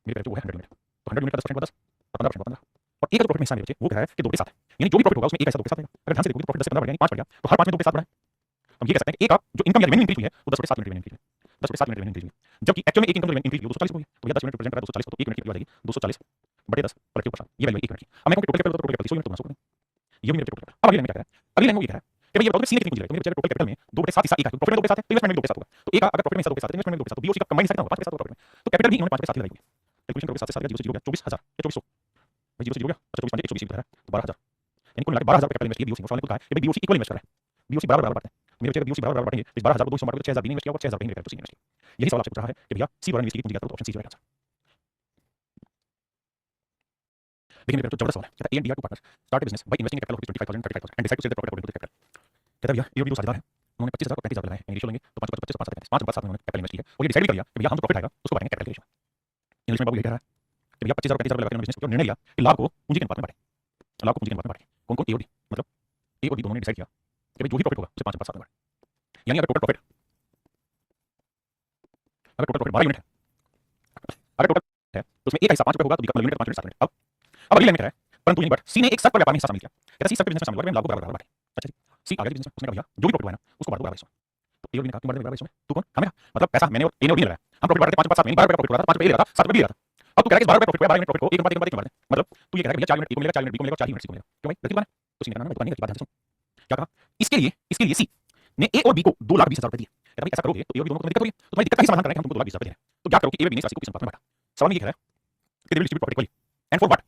मेरे बच्चे वो है 100 यूनिट, तो 100 यूनिट का 10% 10 और 15% 15 और एक जो प्रॉफिट में हिस्सा मेरे बच्चे वो कह रहा है कि 2/7 यानी जो भी प्रॉफिट होगा उसमें एक ऐसा 2/7 आएगा, अगर ध्यान से देखोगे तो प्रॉफिट 10 से 15 बढ़ गया यानी 5 बढ़ गया तो हर 5 में 2/7 बढ़ा है। हम ये कह सकते हैं कि एक का जो इनकम या रिवेन्यू इंक्रीज हुई है वो 10/7 यूनिट रिवेन्यू इंक्रीज हुई है, 10/7 यूनिट रिवेन्यू इंक्रीज हुई है, जबकि एक्चुअल में एक इनकम जो इंक्रीज हुई है 240 हुई है, तो ये 10 यूनिट रिप्रेजेंट कर रहा है 240 तो 1 यूनिट की वैल्यू आ जाएगी 240 बटे 10 कलेक्टिव परसेंट, ये वैल्यू 1 यूनिट की। अब मैं कहूं कि टोटल कैपिटल तो टोटल कैपिटल 100 यूनिट तो 900 ये भी मेरे टोटल कैपिटल। अब अगली लाइन में क्या कह रहा है, अगली लाइन में ये कह रहा है कि भाई ये बताओ कि सी ने कितनी पूंजी लगाई, तो मेरे टोटल कैपिटल में 2/7 हिस्सा एक है, तो प्रॉफिट में 2/7 है तो इन्वेस्टमेंट में 2/7 होगा, तो एक अगर प्रॉफिट में हिस्सा 2/7 है इन्वेस्टमेंट में 2/7 तो बीओसी का कंबाइंड हिस्सा कितना होगा 5/7 होगा प्रॉफिट में, तो कैपिटल भी इन्होंने 5/7 लगाई हुई है, कैलकुलेशन करोगे 7 से 7 गया 0 से 0 गया 24000 या 2400, भाई 0 से 0 गया अच्छा 24 120 बता रहा है तो 12000 यानी कुल मिला के 12000 कैपिटल इन्वेस्ट किया बीओसी, सवाल में कहा है कि भाई बीओसी इक्वल इन्वेस्ट कर रहा है, बीओसी बराबर बराबर बांटते हैं, तो मेरे बच्चे बीओसी बराबर बराबर बांटेंगे तो 12000 को 200 बांटोगे 6000 बी ने इन्वेस्ट किया होगा 6000 बी ने इन्वेस्ट किया, यही सवाल आपसे पूछ रहा है कि भैया सी द्वारा इन्वेस्ट की पूंजी क्या करो तो ऑप्शन सी जो है आंसर। देखिए मेरे जबरदस्त सवाल है, कहता है A and B are two partners start a business by investing a capital of 25,000 35,000 and decide to sell the profit according to the capital। कहता है भैया ये भी दो साझेदार हैं, उन्होंने 25,000 और 35,000 लगाए हैं, इनिशियल लेंगे तो 5 25 5 35 5 साथ में उन्होंने कैपिटल इन्वेस्ट किया है और ये डिसाइड भी कर लिया कि भैया हम जो प्रॉफिट आएगा उसको बांटेंगे कैपिटल के रेशियो में। इंग्लिश में बाबू ये कह रहा है कि भैया 25,000 और 35,000 लगाकर बिजनेस को निर्णय लिया कि लाभ को पूंजी के अनुपात में बांटें, लाभ को पूंजी के अनुपात में बांटें, कौन कौन A और B, मतलब A और B दोनों ने डिसाइड किया कि भाई जो भी प्रॉफिट होगा उसे 5 साथ में बांटें, यानी अगर टोटल प्रॉफिट 12 यूनिट है, अगर टोटल है तो उसमें एक का हिस्सा 5 रुपए होगा तो B का यूनिट 5 यूनिट 7 यूनिट। अब अगली लाइन में कह रहा है परंतु नहीं बट सी ने एक साथ पर व्यापार में हिस्सा शामिल किया, कहता है सी सब बिजनेस में शामिल हुआ मैं लाभ को बराबर बराबर बांटे। अच्छा जी सी आ गया बिजनेस में उसने कहा भैया जो भी प्रॉफिट हुआ है ना उसको बांट दो बराबर हिस्सों में, तो ए और बी ने कहा क्यों बांट दे बराबर हिस्सों में, तू कौन हमें मतलब पैसा मैंने और ए ने और बी ने लगाया, हम प्रॉफिट बांटते 5 5 7 में 12 रुपए प्रॉफिट हो रहा था 5 रुपए ए ले रहा था 7 रुपए बी ले रहा था, अब तू कह रहा है इस 12 रुपए प्रॉफिट हुआ 12 यूनिट प्रॉफिट को एक बांट बांट मतलब तू ये कह रहा है भैया 4 यूनिट ए को मिलेगा 4 यूनिट बी को मिलेगा 4 यूनिट सी को मिलेगा, क्यों भाई गलती बात है तो सी ने कहा ना दुकान नहीं बात ध्यान से सुन क्या कहा, इसके लिए सी ने ए और बी को 2,20,000 रुपए दिए, कहता भाई ऐसा करोगे तो ए और बी दोनों को दिक्कत होगी तो तुम्हारी दिक्कत का ही समाधान करना है हम तुमको 2,20,000 रुपए दे रहे हैं, तो क्या करो कि ए और बी ने इस राशि को किस अनुपात में बांटा, सवाल में ये कह रहा है कि they will distribute profit equally and for what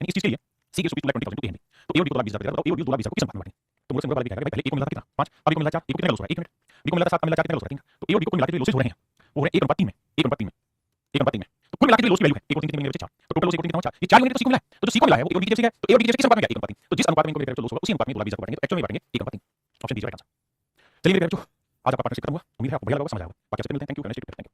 is चीज के लिए सी के रुपीस 2,20,000 टू ए तो ए और बी को 2,20,000 बताओ ए और बी 2,20,000 को किस अनुपात में बांटें, तो मुझे समझ वाला भी कहेगा भाई पहले ए को मिला कितना 5 अब ए को मिला 4 ए को कितना लॉस हो रहा है 1 यूनिट बी को मिला 7 मिला 4 कितना लॉस हो रहा है 3, तो ए और बी को मिला के लॉसेस हो रहे हैं वो हो रहे हैं 1:3 में 1:3 में 1:3 में, तो कुल मिला के लॉस की वैल्यू है 1 और 3 कितने मिलेंगे 4 तो टोटल लॉस 1 और 3 कितना 4 ये 4 यूनिट तो सी को मिला है, तो जो सी को मिला है वो ए और बी की जैसे है तो ए और बी की जैसे किस अनुपात में गया 1:3, तो जिस अनुपात में इनको मेरे लॉस होगा उसी अनुपात में 2,20,000 बांटेंगे तो एक्चुअल में बांटेंगे 1:3, ऑप्शन डी राइट आंसर। चलिए मेरे बच्चों आज आपका पार्टनरशिप खत्म हुआ, उम्मीद है आपको बढ़िया लगा समझ आया होगा, बाकी आपसे मिलते हैं, थैंक यू।